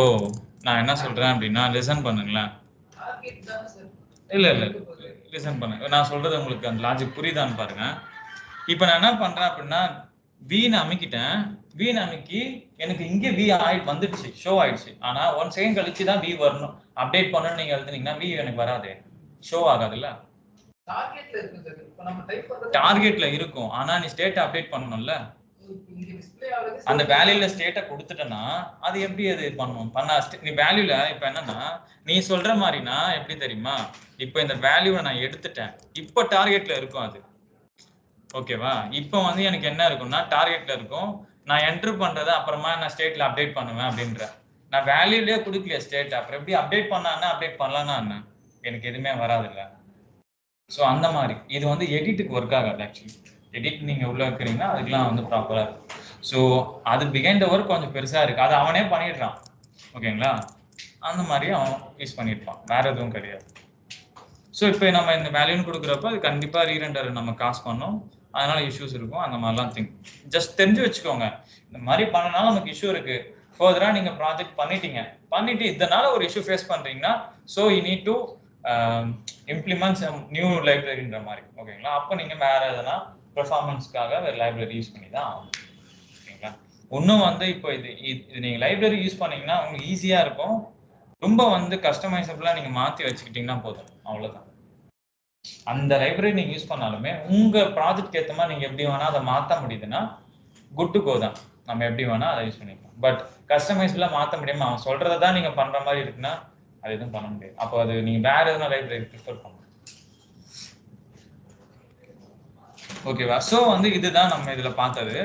Speaker 1: நான் என்ன சொல்றேன் அப்படின்னா லிசன் பண்ணுங்களேன். இல்ல லிசன் பண்ணுங்க, நான் சொல்றது உங்களுக்கு அந்த லாஜிக் புரியுதான்னு பாருங்க. இப்போ நான் என்ன பண்றேன் அப்படின்னா வீண் அமைக்கிட்டேன். வீண் அமைக்கி எனக்கு இங்கே வி வந்துடுச்சு, ஷோ ஆயிடுச்சு. ஆனா 1 செகண்ட் கழிச்சு தான் வி வரணும். அப்டேட் பண்ணணும்னு நீங்க எழுதுனீங்கன்னா வி எனக்கு வராது, ஷோ ஆகாதுல்ல. டார்கெட்ல இருக்கும், ஆனா நீ ஸ்டேட் அப்டேட் பண்ணணும்ல. அந்த வேல்யூல ஸ்டேட்டை கொடுத்துட்டேன்னா அது எப்படி அது பண்ணும் பண்ண நீ வேல்யூல. இப்ப என்னன்னா நீ சொல்ற மாதிரினா எப்படி தெரியுமா, இப்போ இந்த வேல்யூவை நான் எடுத்துட்டேன், இப்போ டார்கெட்ல இருக்கும் அது. ஓகேவா? இப்போ வந்து எனக்கு என்ன இருக்கும்னா டார்கெட்ல இருக்கும், நான் என்டர் பண்றதை அப்புறமா நான் ஸ்டேட்ல அப்டேட் பண்ணுவேன் அப்படின்ற. நான் வேல்யூலயே கொடுக்கலையே ஸ்டேட், அப்புறம் எப்படி அப்டேட் பண்ணான்னா அப்டேட் பண்ணலாம்னா என்ன, எனக்கு எதுவுமே வராது இல்லை. ஸோ அந்த மாதிரி இது வந்து எடிட்டுக்கு ஒர்க் ஆகாது. ஆக்சுவலி எடிட் நீங்க உள்ள இருக்கிறீங்கன்னா அதுக்கெல்லாம் வந்து ப்ராப்பரா இருக்கும். ஸோ அது பிகைண்ட் த ஒர்க் கொஞ்சம் பெருசா இருக்கு, அது அவனே பண்ணிடுறான். ஓகேங்களா? அந்த மாதிரி அவன் யூஸ் பண்ணியிருப்பான், வேற எதுவும் கிடையாது. ஸோ இப்போ நம்ம இந்த வேல்யூன்னு கொடுக்குறப்ப அது கண்டிப்பா ரீரெண்டர் நம்ம காசு பண்ணோம், அதனால இஷ்யூஸ் இருக்கும். அந்த மாதிரிலாம் ஜஸ்ட் தெரிஞ்சு வச்சுக்கோங்க. இந்த மாதிரி பண்ணனால நமக்கு இஷ்யூ இருக்கு. ஃபர்தரா நீங்க ப்ராஜெக்ட் பண்ணிட்டு இதனால ஒரு இஷ்யூ ஃபேஸ் பண்றீங்கன்னா so you need to implement new லைப்ரரின்ற மாதிரி. ஓகேங்களா? அப்போ நீங்க வேற எதனா பெர்ஃபார்மன்ஸ்க்காக வேற லைப்ரரி யூஸ் பண்ணி தான் ஆகும். ஓகேங்களா? இன்னும் வந்து இப்போ இது நீங்க லைப்ரரி யூஸ் பண்ணீங்கன்னா உங்களுக்கு ஈஸியா இருக்கும். ரொம்ப வந்து கஸ்டமைசபிளா நீங்க மாத்தி வச்சுக்கிட்டீங்கன்னா போதும், அவ்வளவுதான். அந்த லைப்ரரி நீங்க யூஸ் பண்ணாலுமே உங்க ப்ராஜெக்ட் ஏற்ற மாதிரி நீங்க எப்படி வேணா அதை மாற்ற முடியுதுன்னா குட் டு கோ தான், நம்ம எப்படி வேணா அதை யூஸ் பண்ணிக்கலாம். பட் கஸ்டமைஸ்ல மாற்ற முடியாம அவன் சொல்றதை தான் நீங்க பண்ற மாதிரி இருக்குன்னா அது எதுவும் பண்ண முடியாது. அப்போ அது நீங்க வேற எதுனா லைப்ரரி ப்ரிஃபர் பண்ணணும். ஓகேவா? ஸோ வந்து இதுதான் நம்ம இதுல பார்த்தது.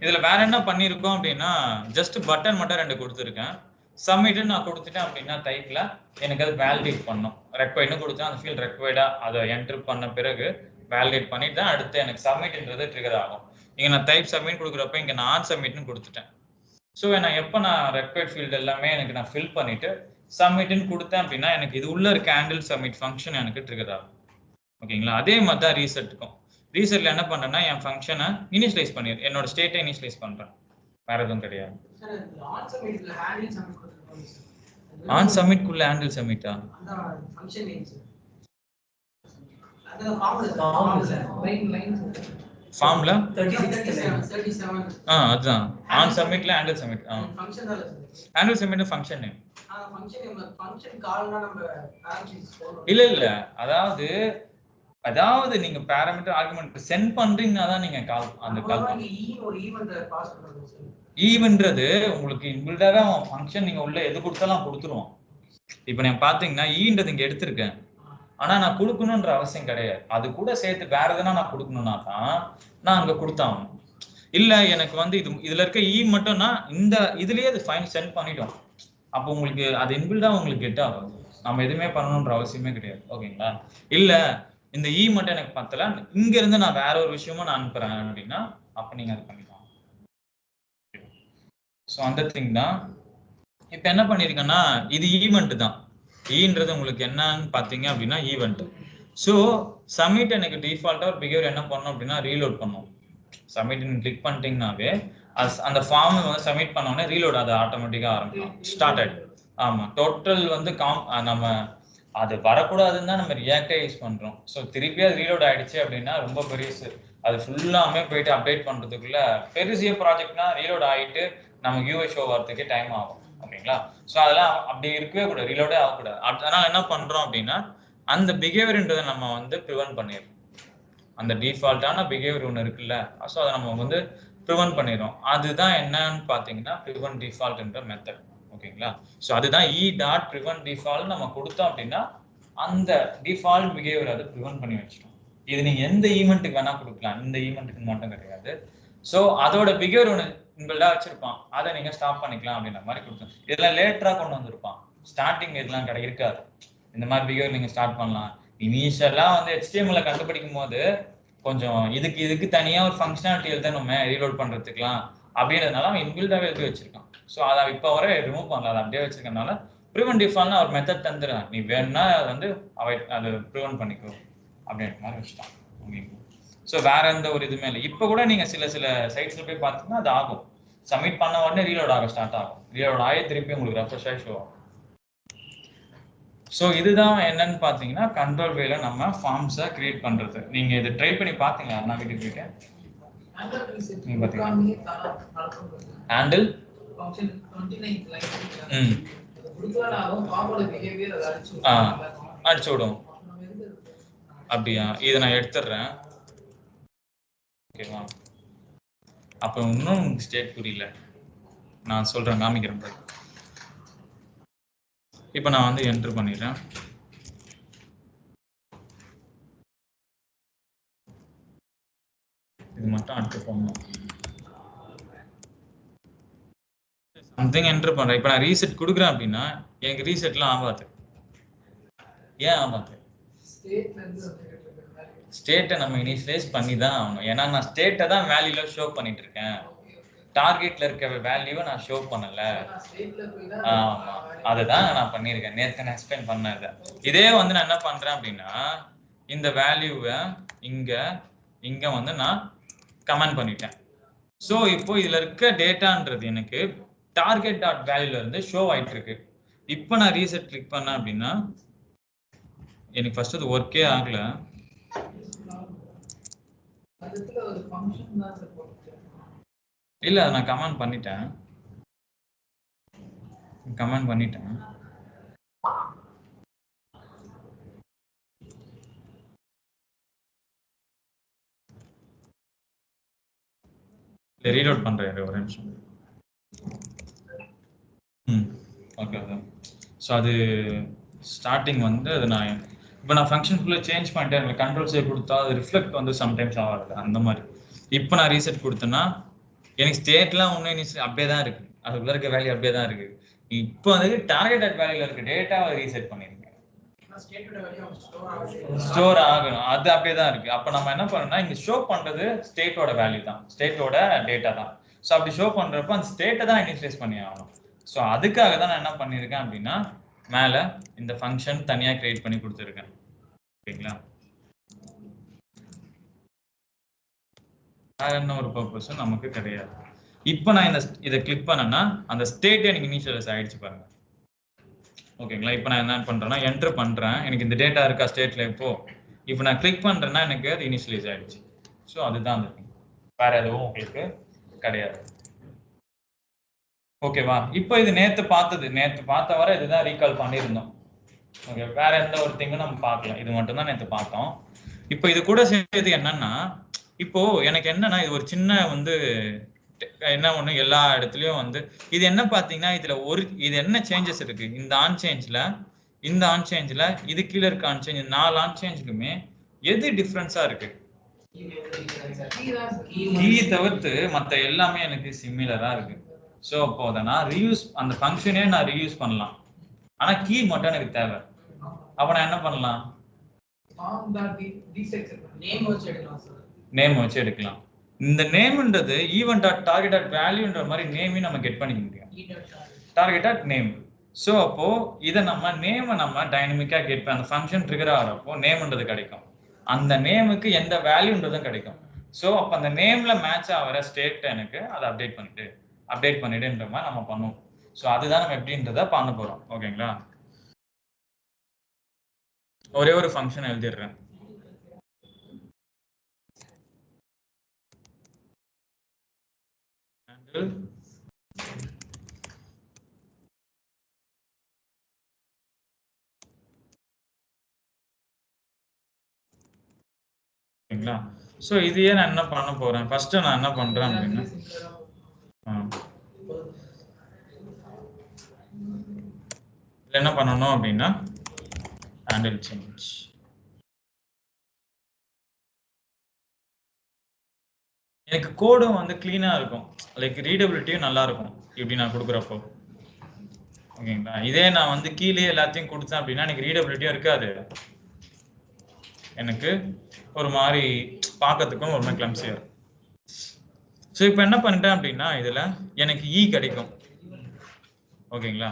Speaker 1: இதுல வேற என்ன பண்ணியிருக்கோம் அப்படின்னா ஜஸ்ட் பட்டன் மட்டும் 2 கொடுத்துருக்கேன். சப்மிட்னு நான் கொடுத்துட்டேன் அப்படின்னா டைப்ல எனக்கு அது வேலிடேட் பண்ணும். ரெக்வைர்ட்னு கொடுத்தா அந்த ஃபீல்ட் ரெக்வைர்டா அதை என்டர் பண்ண பிறகு வேலிடேட் பண்ணிட்டு தான் அடுத்து எனக்கு சப்மிட்ன்றது ட்ரிகர் ஆகும். இங்க நான் டைப் சப்மிட் கொடுக்குறப்ப இங்க நான் சப்மிட்னு கொடுத்துட்டேன். ஸோ நான் ரெக்வைர்ட் ஃபீல்டு எல்லாமே எனக்கு நான் ஃபில் பண்ணிட்டு சப்மிட்னு கொடுத்தேன் அப்படின்னா எனக்கு இது உள்ள இருக்க ஹேண்டில் சப்மிட் ஃபங்க்ஷன் எனக்கு ட்ரிகர் ஆகும். ஓகேங்களா? அதே மாதிரி தான் ரீசெட்டுக்கும். ரீசெட்ல என்ன பண்றேன்னா என் ஃபங்க்ஷனை இனிஷியலைஸ் பண்ணி என்னோட ஸ்டேட்டை இனிஷியலைஸ் பண்றேன், வேற எதுவும் கிடையாது. ஆன் சப்மிட் குள்ள ஹேண்டில் சப்மிட்டா? ஃபார்ம்ல 37 அதுதான் ஆன் சப்மிட்ல handle submit. Handle submit function name. இல்ல அதாவது நீங்க பாராமீட்டர் ஆர்குமெண்ட் சென்ட் பண்றீங்கன்னா தான் நீங்க கால் அந்த கால் ஈவன்றது உங்களுக்கு இன்பில்டாவே அவன் ஃபங்க்ஷன் நீங்க உள்ள எது கொடுத்தாலும் கொடுத்துருவான். இப்போ நான் பாத்தீங்கன்னா ஈன்றது இங்க எடுத்திருக்கேன், ஆனா நான் கொடுக்கணும்ன்ற அவசியம் கிடையாது. அது கூட சேர்த்து வேற எதுனா நான் கொடுக்கணும்னா தான் நான் அங்க கொடுத்தாகணும். இல்ல எனக்கு வந்து இதுல இருக்க ஈ மட்டும்னா இந்த இதுலயே அது ஃபைன் சென்ட் பண்ணிட்டோம். அப்போ உங்களுக்கு அது இன்பில்டா உங்களுக்கு கெட் ஆகும். நம்ம எதுவுமே பண்ணணும்ன்ற அவசியமே கிடையாது. ஓகேங்களா? இல்ல இந்த ஈ மட்டும் எனக்கு பத்தல, இங்க இருந்து நான் வேற ஒரு விஷயமும் நான் அனுப்புறேன் அப்படின்னா அப்ப நீங்க அது பண்ணிக்கலாம். ஸோ அந்த திங் தான். இப்ப என்ன பண்ணிருக்கேன்னா இது ஈவெண்ட் தான். ஈன்றது உங்களுக்கு என்னன்னு பாத்தீங்க அப்படின்னா ஈவெண்ட். ஸோ சப்மிட் எனக்கு டிஃபால்ட்டா ஒரு பிஹேவியர் என்ன பண்ணணும் அப்படின்னா ரீலோட் பண்ணும். சப்மிட் கிளிக் பண்ணிட்டீங்கன்னாவே அந்த ஃபார்ம் வந்து சப்மிட் பண்ண உடனே ரீலோட் அது ஆட்டோமேட்டிக்கா ஆரம்பிக்கும். ஸ்டார்டட். ஆமா, டோட்டல் வந்து நம்ம அது வரக்கூடாதுன்னு தான் நம்ம ரியாக்டே யூஸ் பண்றோம். ஸோ திருப்பி அது ரீலோட் ஆயிடுச்சு அப்படின்னா ரொம்ப பெருசு. அது ஃபுல்லாமே போயிட்டு அப்டேட் பண்றதுக்குள்ள பெருசிய ப்ராஜெக்ட்னா ரீலோட் ஆகிட்டு நமக்கு யூஐ ஷோ வரதுக்கே டைம் ஆகும். ஓகேங்களா? ஸோ அதெல்லாம் அப்படி இருக்கவே கூடாது, ரீலோடே ஆகக்கூடாது. அதனால என்ன பண்றோம் அப்படின்னா அந்த பிஹேவியர்ன்றதை நம்ம வந்து ப்ரிவென்ட் பண்ணிடுறோம். அந்த டிஃபால்ட்டான பிஹேவியர் ஒன்று இருக்குல்ல, ஸோ அதை நம்ம வந்து ப்ரிவென்ட் பண்ணிடுறோம். அதுதான் என்னன்னு பார்த்தீங்கன்னா ப்ரிவென்ட் டிஃபால்ட்ன்ற மெத்தட். ஓகேங்களா? ஸோ அதுதான் e.prevent default நம்ம கொடுத்தோம் அப்படின்னா அந்த டிஃபால்ட் பிஹேவியர் அதை ப்ரிவென்ட் பண்ணி வச்சிட்டோம். இது நீங்க எந்த ஈவெண்ட்டுக்கு வேணா கொடுக்கலாம், இந்த ஈவெண்ட்டுக்கு மட்டும் கிடையாது. ஸோ அதோட பிஹேவியர் ஒன்று இன்பில்டா வச்சிருப்பான், அதை நீங்க ஸ்டாப் பண்ணிக்கலாம் அப்படின்ற மாதிரி கொடுத்தோம். இதெல்லாம் லேட்டரா கொண்டு வந்திருப்பான், ஸ்டார்டிங் இதெல்லாம் இருக்காது. இந்த மாதிரி பிஹேவியர் நீங்க ஸ்டார்ட் பண்ணலாம். இனிஷியலா வந்து HTML கண்டுபிடிக்கும் போது கொஞ்சம் இதுக்கு தனியா ஒரு ஃபங்க்ஷனாலிட்டி எழுதணுமே ரீலோட் பண்றதுக்குலாம் அப்படின்றதுனால அவன் இன்பில்டாவே எழுதி வச்சிருக்கான். ஸோ அதை இப்போ வரை ரிமூவ் பண்ணல, அதை அப்படியே வச்சிருக்கனால ப்ரிவென்ட் டிஃபால்ட்னா ஒரு மெத்தட் தந்துடுறேன், நீ வேணும்னா வந்து அதை ப்ரிவென்ட் பண்ணிக்கோ அப்படின்ற மாதிரி வச்சுட்டான். ஓகேங்களா? ஸோ வேற எந்த ஒரு இதுவுமே இல்லை. இப்போ கூட நீங்க சில சைட்ஸ்ல போய் பார்த்தீங்கன்னா அது ஆகும், சப்மிட் பண்ண உடனே ரீலோட் ஆக ஸ்டார்ட் ஆகும். ரீலோட் ஆகி திருப்பி உங்களுக்கு ரெஃப்ரெஷ் ஆகி ஷோ ஆகும். ஸோ இதுதான் என்னன்னு பார்த்தீங்கன்னா கண்ட்ரோல் வேல நம்ம ஃபார்ம்ஸை கிரியேட் பண்றது. நீங்க இதை ட்ரை பண்ணி பார்த்தீங்களா? நான் வீட்டுக்கு போயிட்டேன் ஹேண்டில் அடிச்சு விடும். அப்படியா? இதை நான் எடுத்துடுறேன். ஓகேவா? அப்போ இன்னும் ஸ்டேட் புரியல, நான் சொல்றேன், காமிக்கிறேன். இப்போ நான் வந்து என்டர் பண்ணிடுறேன். இது மட்டும் அடுத்து போகணும். சம்திங் என்டர் பண்றேன். இப்போ நான் ரீசெட் கொடுக்குறேன் அப்படின்னா எனக்கு ரீசெட்லாம் ஆகாது. ஏன் ஆகாது? ஸ்டேட்டை நம்ம இனிஷியலைஸ் பண்ணி தான் ஆகணும். ஏன்னா நான் ஸ்டேட்டை தான் வேல்யூல ஷோ பண்ணிட்டு இருக்கேன், டார்கெட்ல இருக்க வேல்யூவை நான் ஷோ பண்ணல. ஆமா, அதுதான் நான் பண்ணியிருக்கேன். நேற்று நான் எக்ஸ்பிளைன் பண்ணது. இதே வந்து நான் என்ன பண்றேன் அப்படின்னா இந்த வேல்யூவை இங்க வந்து நான் கமெண்ட் பண்ணிட்டேன். ஸோ இப்போ இதுல இருக்க டேட்டான்றது எனக்கு டார்கெட் டாட் வேல்யூல இருந்து ஷோ ஆயிட்டு இருக்கு. இப்போ நான் ரீசெட் கிளிக் பண்ணேன் அப்படின்னா எனக்கு ஃபர்ஸ்ட் அது ஒர்க்கே ஆகல. இல்ல நான் கமெண்ட் பண்ணிட்டேன். ரீலோட் பண்றேன் ஒரு நிமிஷம். ஓகே. ஸோ அது ஸ்டார்டிங் வந்து அது நான் இப்போ நான் ஃபங்க்ஷன் ஃபுல்லாக சேஞ்ச் பண்ணிட்டேன். எனக்கு கண்ட்ரோல் சேவ் கொடுத்தா அது ரிஃப்ளெக்ட் வந்து சம்டைம்ஸ் ஆகாது அந்த மாதிரி. இப்போ நான் ரீசெட் கொடுத்தேன்னா எனக்கு ஸ்டேட்லாம் ஒன்றும் அப்படியே தான் இருக்கு, அதுக்குள்ள இருக்க வேல்யூ அப்படியே தான் இருக்கு. இப்போ வந்து டார்கெட் அட் வேல்யூல இருக்க டேட்டாவை ரீசெட் பண்ணிருக்கேன், ஸ்டோர் ஆகணும், அது அப்படியே தான் இருக்கு. அப்போ நம்ம என்ன பண்ணணும்னா இங்க ஷோ பண்றது ஸ்டேட்டோட வேல்யூ தான், ஸ்டேட்டோட டேட்டா தான். ஸோ அப்படி ஷோ பண்றப்ப அந்த ஸ்டேட்டை தான் இனிஷியலைஸ் பண்ணி ஆகணும். ஸோ அதுக்காக தான் நான் என்ன பண்ணியிருக்கேன் அப்படின்னா மேலே இந்த ஃபங்க்ஷன் தனியாக கிரியேட் பண்ணி கொடுத்துருக்கேன். ஓகேங்களா? வேற என்ன ஒரு பர்பஸும் நமக்கு கிடையாது. இப்போ நான் இதை கிளிக் பண்ணேன்னா அந்த ஸ்டேட் எனக்கு இனிஷியலைஸ் ஆயிடுச்சு பாருங்க. ஓகேங்களா? இப்போ நான் என்ன பண்றேன்னா என்டர் பண்றேன், எனக்கு இந்த டேட்டா இருக்கா ஸ்டேட்ல. இப்போ நான் கிளிக் பண்றேன்னா எனக்கு அது இனிஷியலைஸ் ஆயிடுச்சு. ஸோ அதுதான் அந்த வேற எதுவும் உங்களுக்கு கிடையாது. ஓகேவா? இப்போ இது நேத்து பார்த்த வரை இதுதான் ரீகால் பண்ணியிருந்தோம். ஓகே, வேற எந்த ஒரு திங்கும் நம்ம பார்க்கல, இது மட்டும் தான் நேத்து பார்த்தோம். இப்போ இது கூட சேர்த்து என்னன்னா, இப்போ எனக்கு என்னன்னா இது ஒரு சின்ன வந்து என்ன ஒண்ணு எல்லா இடத்துலயும் வந்து இது என்ன பாத்தீங்கன்னா இது என்ன சேஞ்சஸ் இருக்கு இந்த ஆன் சேஞ்ச்ல இது கீழே இருக்க ஆன் சேஞ்ச் 4 ஆன் சேஞ்ச்லுமே எது டிஃபரன்ஸா இருக்கு? கீ தவிர்த்து மத்த எல்லாமே எனக்கு சிமிலரா இருக்கு. சோ அப்போ நான் ரீயூஸ் அந்த ஃபங்க்ஷனே நான் ரீயூஸ் பண்ணலாம், ஆனா கீ மட்டும் எனக்கு தேவை. அப்ப நான் என்ன பண்ணலாம்? நேம் வச்சு எடுக்கலாம். இந்த நேம்ன்றது ஈவென்ட் டாட் டார்கெட் டாட் வேல்யூன்ற மாதிரி நேமையும் நம்ம கெட் பண்ணிக்க முடியும். Target dot name. ஸோ அப்போ இதை நம்ம டைனமிக்கா கெட் பண்ண அந்த ஃபங்க்ஷன் ட்ரிகர் ஆகிறப்போ நேம்ன்றது கிடைக்கும். அந்த நேமுக்கு எந்த வேல்யூன்றதும் கிடைக்கும். ஸோ அப்போ அந்த நேம்ல மேட்ச் ஆகிற ஸ்டேட் எனக்கு அதை அப்டேட் பண்ணிடுன்ற மாதிரி நம்ம பண்ணுவோம். ஸோ அதுதான் நம்ம எப்படின்றத பண்ண போறோம். ஓகேங்களா? ஒரே ஒரு ஃபங்க்ஷன் எழுதிடுறேன். ஓகேங்களா? ஸோ இதையே நான் என்ன பண்ண போறேன், ஃபர்ஸ்ட் நான் என்ன பண்றேன் அப்படின்னா என்ன பண்ணணும் அப்படின்னா ஹேண்டில் சேஞ்ச். எனக்கு கோடும் வந்து கிளீனா இருக்கும், லைக் ரீடபிலிட்டியும் நல்லா இருக்கும் இப்படி நான் கொடுக்குறப்போ. ஓகேங்களா? இதே நான் வந்து கீழே எல்லாத்தையும் கொடுத்தேன் அப்படின்னா எனக்கு ரீடபிலிட்டியும் இருக்காது, எனக்கு ஒரு மாதிரி பார்க்கறதுக்கும் ஒரு மாதிரி கிளம்சியா இருக்கும். ஸோ இப்போ என்ன பண்ணிட்டேன் அப்படின்னா இதுல எனக்கு இ கிடைக்கும். ஓகேங்களா?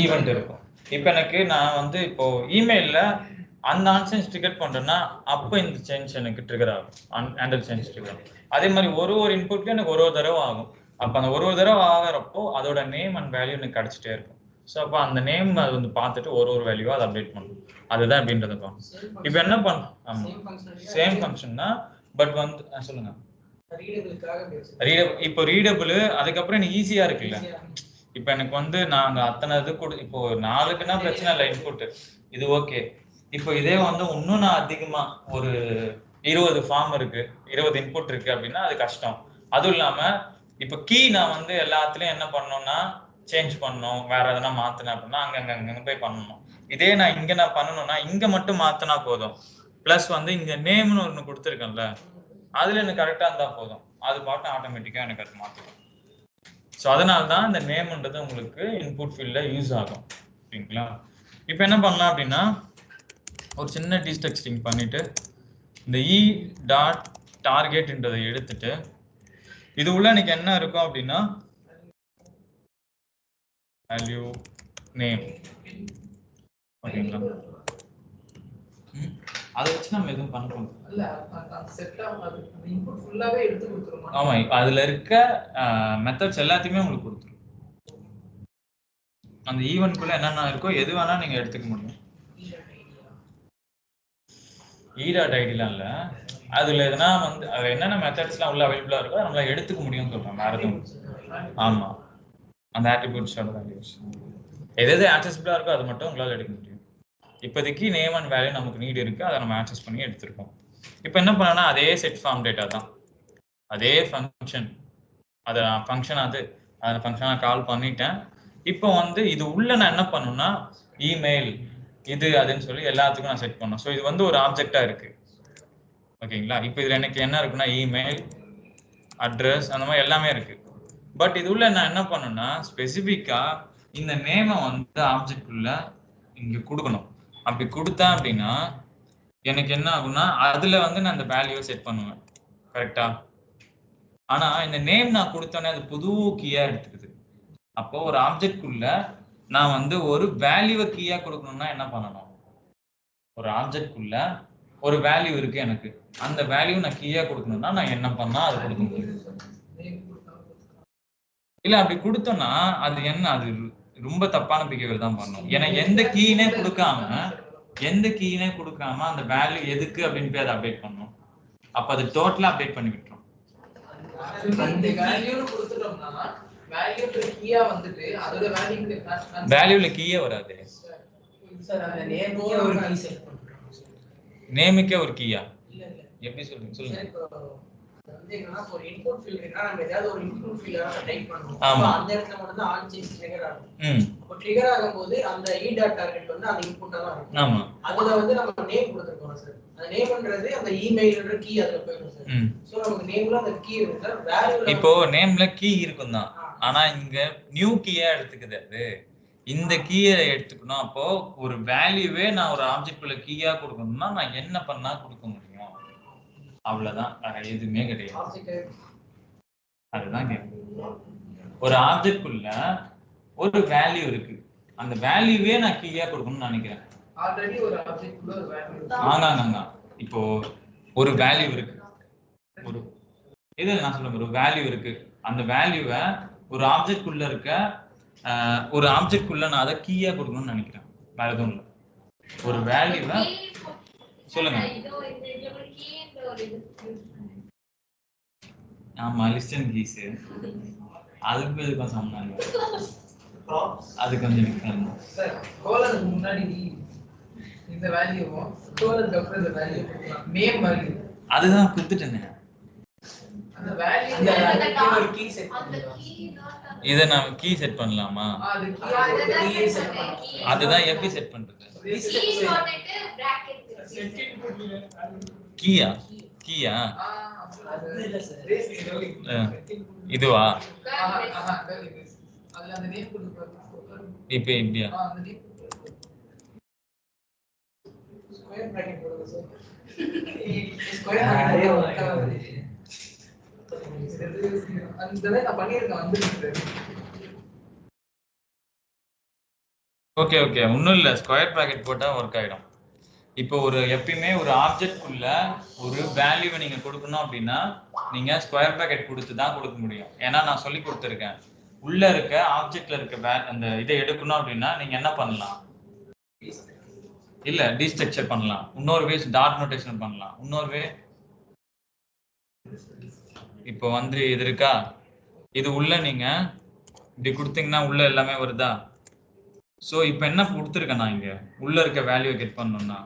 Speaker 1: ஈவென்ட் இருக்கும். இப்போ எனக்கு நான் வந்து இப்போ இமெயில்ல அந்த ஆன்சேஞ்ச் ட்ரிகர் பண்றேன்னா அப்போ இந்த சேஞ்ச் எனக்கு ட்ரிகர் ஆகும், ஹேண்டில் சேஞ்ச் ட்ரிகர். அதே மாதிரி ஒரு இன்புட்க்கு எனக்கு ஒரு தடவை ஆகும். அப்போ அந்த ஒரு தடவை ஆகிறப்போ அதோட நேம் அண்ட் வேல்யூ எனக்கு கிடைச்சிட்டே இருக்கும். ஸோ அப்போ அந்த நேம் அது வந்து பார்த்துட்டு ஒரு வேல்யூவா அதை அப்டேட் பண்ணும். அதுதான் அப்படின்றத பார்க்கணும். இப்போ என்ன ஆமா சேம் ஃபங்க்ஷன் தான், பட் வந்து சொல்லுங்க. இப்போ ரீடபிள் அதுக்கப்புறம் எனக்கு ஈஸியா இருக்குல்ல. இப்போ எனக்கு வந்து நாங்க அத்தனை இது இப்போ 4க்குன்னா பிரச்சனை இல்லை இன்புட், இது ஓகே. இப்போ இதே வந்து இன்னும் நான் அதிகமா ஒரு 20 ஃபார்ம் இருக்கு, 20 இன்புட் இருக்கு அப்படின்னா அது கஷ்டம். அதுவும் இல்லாம இப்போ கீ நான் வந்து எல்லாத்துலயும் என்ன பண்ணணும்னா சேஞ்ச் பண்ணணும், வேற எதனா மாத்தினேன் அப்படின்னா அங்க போய் பண்ணணும். இதே நான் இங்க பண்ணணும்னா இங்க மட்டும் மாத்தினா போதும். பிளஸ் வந்து இங்க நேம்னு ஒண்ணு கொடுத்துருக்கேன்ல, அதுல எனக்கு கரெக்டா இருந்தா போதும், அது பாட்டு ஆட்டோமேட்டிக்கா எனக்கு அது மாத்திடும். ஸோ அதனால தான் இந்த நேம்ன்றது உங்களுக்கு இன்புட் ஃபீல்ட்ல யூஸ் ஆகும். ஓகேங்களா? இப்போ என்ன பண்ணலாம் அப்படின்னா ஒரு சின்ன டீஸ்ட்ரக்டிங் பண்ணிட்டு இந்த இ டாட் டார்கெட்ன்றதை எடுத்துட்டு இது உள்ள எனக்கு என்ன இருக்கும் அப்படின்னா வேல்யூ நேம். ஓகேங்களா? அதை வச்சு நம்ம எதுவும் பண்றோம். ஆமா, அதுல இருக்க மெத்தட்ஸ் எல்லாத்தையுமே உங்களுக்கு கொடுத்துரும். அந்த ஈவென்ட்குள்ள என்னென்ன இருக்கோ எது வேணா நீங்க எடுத்துக்க முடியும். ஈடாட் ஐடிலாம் இல்ல, அதுல எதனா வந்து அது என்னென்ன மெத்தட்ஸ்லாம் உள்ள அவைலபிளா இருக்கோ நம்மளால எடுத்துக்க முடியும்னு சொல்றேன். வேற எதுவும் ஆமா அந்த ஆட்ரிபியூட்ஸோட வேல்யூஸ் எது ஆக்சஸபிளா இருக்கோ அது மட்டும் உங்களால எடுக்க முடியும். இப்போதைக்கு நேம் அண்ட் வேல்யூ நமக்கு நீட் இருக்கு, அதை நம்ம ஆக்சஸ் பண்ணி எடுத்திருக்கோம். இப்போ என்ன பண்ணனா அதே செட் ஃபார்ம் டேட்டா தான், அதே ஃபங்க்ஷன், அதை ஃபங்க்ஷன் அதை ஃபங்க்ஷனா கால் பண்ணிட்டேன். இப்போ வந்து இது உள்ள நான் என்ன பண்ணணும்னா இமெயில் இது அதுன்னு சொல்லி எல்லாத்துக்கும் நான் செட் பண்ணணும். ஸோ இது வந்து ஒரு ஆப்ஜெக்டா இருக்கு. ஓகேங்களா? இப்போ இதுல எனக்கு என்ன இருக்குன்னா இமெயில், அட்ரஸ், அந்த மாதிரி எல்லாமே இருக்கு. பட் இது உள்ள நான் என்ன பண்ணணும்னா ஸ்பெசிஃபிக்கா இந்த நேமை வந்து ஆப்ஜெக்ட் உள்ள இங்க கொடுக்கணும். அப்படி கொடுத்தேன் அப்படின்னா எனக்கு என்ன ஆகும்னா அதுல வந்து நான் அந்த வேல்யூவை செட் பண்ணுவேன். கரெக்டா? ஆனா இந்த நேம் நான் கொடுத்தோன்னே அது புது கீயா எடுத்துக்குது. அப்போ ஒரு ஆப்ஜெக்ட் உள்ள நான் வந்து ஒரு வேல்யூவை கீயா கொடுக்கணும்னா என்ன பண்ணணும், ஒரு ஆப்ஜெக்ட் உள்ள ஒரு வேல்யூ இருக்கு, எனக்கு அந்த வேல்யூ நான் கீயா கொடுக்கணும்னா நான் என்ன பண்ணா அது கொடுக்க முடியும். இல்ல அப்படி கொடுத்தோம்னா அது என்ன, அது ரொம்ப தப்பான பிஹேவியர் தான் பண்ணணும். ஏன்னா எந்த கீனே கொடுக்காம அந்த வேல்யூ எதுக்கு அப்படின்னு போய் அதை அப்டேட் பண்ணணும். அப்ப அது டோட்டலா அப்டேட் பண்ணி விட்டுரும்.
Speaker 2: அந்த வேல்யூன்னு கொடுத்துட்டோம்னா வேல்யூன்ற கீயா வந்துட்டு அதோட
Speaker 1: வேல்யூல கீயே வராது
Speaker 2: சார். அந்த நேமுக்கே ஒரு கீ செட் பண்றோம் சார்.
Speaker 1: நேமுக்கே ஒரு கீயா?
Speaker 2: இல்ல இல்ல
Speaker 1: எப்படி சொல்லுங்க.
Speaker 2: வந்து என்னன்னா ஒரு இன்புட் ஃபீல்ட் இருக்கா, நம்ம ஏதாவது ஒரு இன்புட் ஃபீல்ட டைப் பண்ணுவோம்.
Speaker 1: ஆமா.
Speaker 2: அந்த இடத்துல மட்டும் தான் ஆன் சேஞ்ச் ட்ரிகர் ஆகும். அப்ப ட்ரிகர் ஆகும்போது அந்த டாட் டார்கெட் வந்து அந்த இன்புட்டா தான் இருக்கும்.
Speaker 1: ஆமா.
Speaker 2: அதுல வந்து நம்ம நேம் கொடுத்திருக்கோம் சார். அந்த நேம்ன்றது அந்த இமெயில்ன்ற கீ அதுல போயிடும் சார். சோ நமக்கு நேம்ல அந்த கீ இருக்கு சார். வேல்யூல
Speaker 1: இப்போ நேம்ல கீ இருக்கும் தான். ஆனா இங்க நியூ கீயா எடுத்துக்குது அது. இந்த கீயை எடுத்துக்கணும். அப்போ ஒரு வேல்யூவே நான் ஒரு ஆப்ஜெக்ட்குள்ள கீயா கொடுக்கணும்னா நான் என்ன பண்ணா கொடுக்க முடியும்? அவ்வளவுதான், வேற எதுவுமே கிடையாது. அதுதான் கேட்கும். ஒரு ஆப்ஜெக்ட்குள்ள ஒரு வேல்யூ இருக்கு, அந்த வேல்யூவே நான் கீயா கொடுக்கணும்னு நினைக்கிறேன்.
Speaker 2: ஆல்ரெடி ஒரு ஆப்ஜெக்ட்குள்ள ஒரு வேல்யூ இருக்கு.
Speaker 1: ஆமாங்க. இப்போ ஒரு வேல்யூ இருக்கு, ஒரு இது நான் சொல்றேன், ஒரு வேல்யூ இருக்கு. அந்த வேல்யூவை ஒரு ஆப்ஜெக்ட்குள்ள இருக்க ஒரு ஆப்ஜெக்ட்குள்ள நான் அதை கீயா கொடுக்கணும்னு நினைக்கிறேன். வேற எதுவும் இல்லை. ஒரு வேல்யூவை சொல்லுங்க. ஆமா, லிஸ்டன் கீஸ் அதுக்கு எதுக்கும் சொன்னாங்க. அது கொஞ்சம் டிஃபரண்ட்
Speaker 2: சார். கோலனுக்கு முன்னாடி இந்த வேல்யூவும் கோலனுக்கு அப்புறம் இந்த வேல்யூ கொடுக்கலாம். நேம் வேல்யூ அதுதான் கொடுத்துட்டேனே. அந்த வேல்யூ அந்த ஒரு கீ செட் பண்ணலாம்.
Speaker 1: இத நான் கீ செட் பண்ணலாமா?
Speaker 2: அது கீ செட் பண்ணலாம்.
Speaker 1: அதுதான் எப்படி செட் பண்றது? கீயா கீயா இதுவா? இப்ப இப்படியா? ஸ்கொயர் பிராக்கெட் போடுங்க சார். ஸ்கொயர் அந்த நான் பண்ணிருக்கேன் வந்துருக்கு. ஓகே ஒண்ணும் இல்ல, ஸ்கொயர் பிராக்கெட் போட்டா வர்க் ஆயிடும். இப்போ ஒரு எப்பயுமே ஒரு ஆப்ஜெக்ட்குள்ள ஒரு வேல்யூவை நீங்க கொடுக்கணும் அப்படின்னா நீங்க ஸ்கொயர் பிராக்கெட் கொடுத்து தான் கொடுக்க முடியும். ஏன்னா நான் சொல்லி கொடுத்துருக்கேன், உள்ள இருக்க ஆப்ஜெக்ட்ல இருக்க அந்த இதை எடுக்கணும் அப்படின்னா நீங்க என்ன பண்ணலாம்? இல்ல டீஸ்ட்ரக்சர் பண்ணலாம், இன்னொரு வே டாட் நோட்டேஷன் பண்ணலாம், இன்னொரு வே இப்போ வந்து இது இருக்கா, இது உள்ள நீங்க இப்படி கொடுத்தீங்கன்னா உள்ள எல்லாமே வருதா? ஸோ இப்போ என்ன கொடுத்துருக்கேன் நான் இங்க உள்ள இருக்க வேல்யூ கெட் பண்ணணும்னா,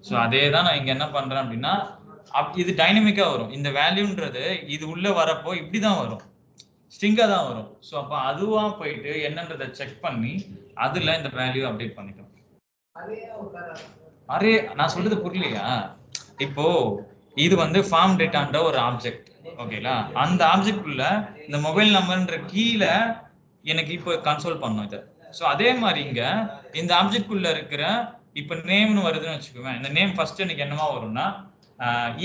Speaker 1: ஸோ அதே தான் நான் இங்க என்ன பண்றேன் அப்படின்னா இது டைனமிக்கா வரும். இந்த வேல்யூன்றது இது உள்ள வரப்போ இப்படிதான் வரும், ஸ்ட்ரிங்கா தான் வரும். ஸோ அப்போ அதுவா போயிட்டு என்னன்றதை செக் பண்ணி அதுல இந்த வேல்யூ அப்டேட் பண்ணிட்டோம். அரே நான் சொல்றது புரியலையா? இப்போ இது வந்து ஃபார்ம் டேட்டான்ற ஒரு ஆப்ஜெக்ட், ஓகேங்களா? அந்த ஆப்ஜெக்ட் உள்ள இந்த மொபைல் நம்பர்ன்ற கீழ எனக்கு இப்போ கன்சோல் பண்ணும் இதை. ஸோ அதே மாதிரி இங்க இந்த ஆப்ஜெக்ட் உள்ள இருக்கிற இப்போ நேம்னு வருதுன்னு வச்சுக்கோங்க. இந்த நேம் ஃபர்ஸ்ட் எனக்கு என்னவா வரும்னா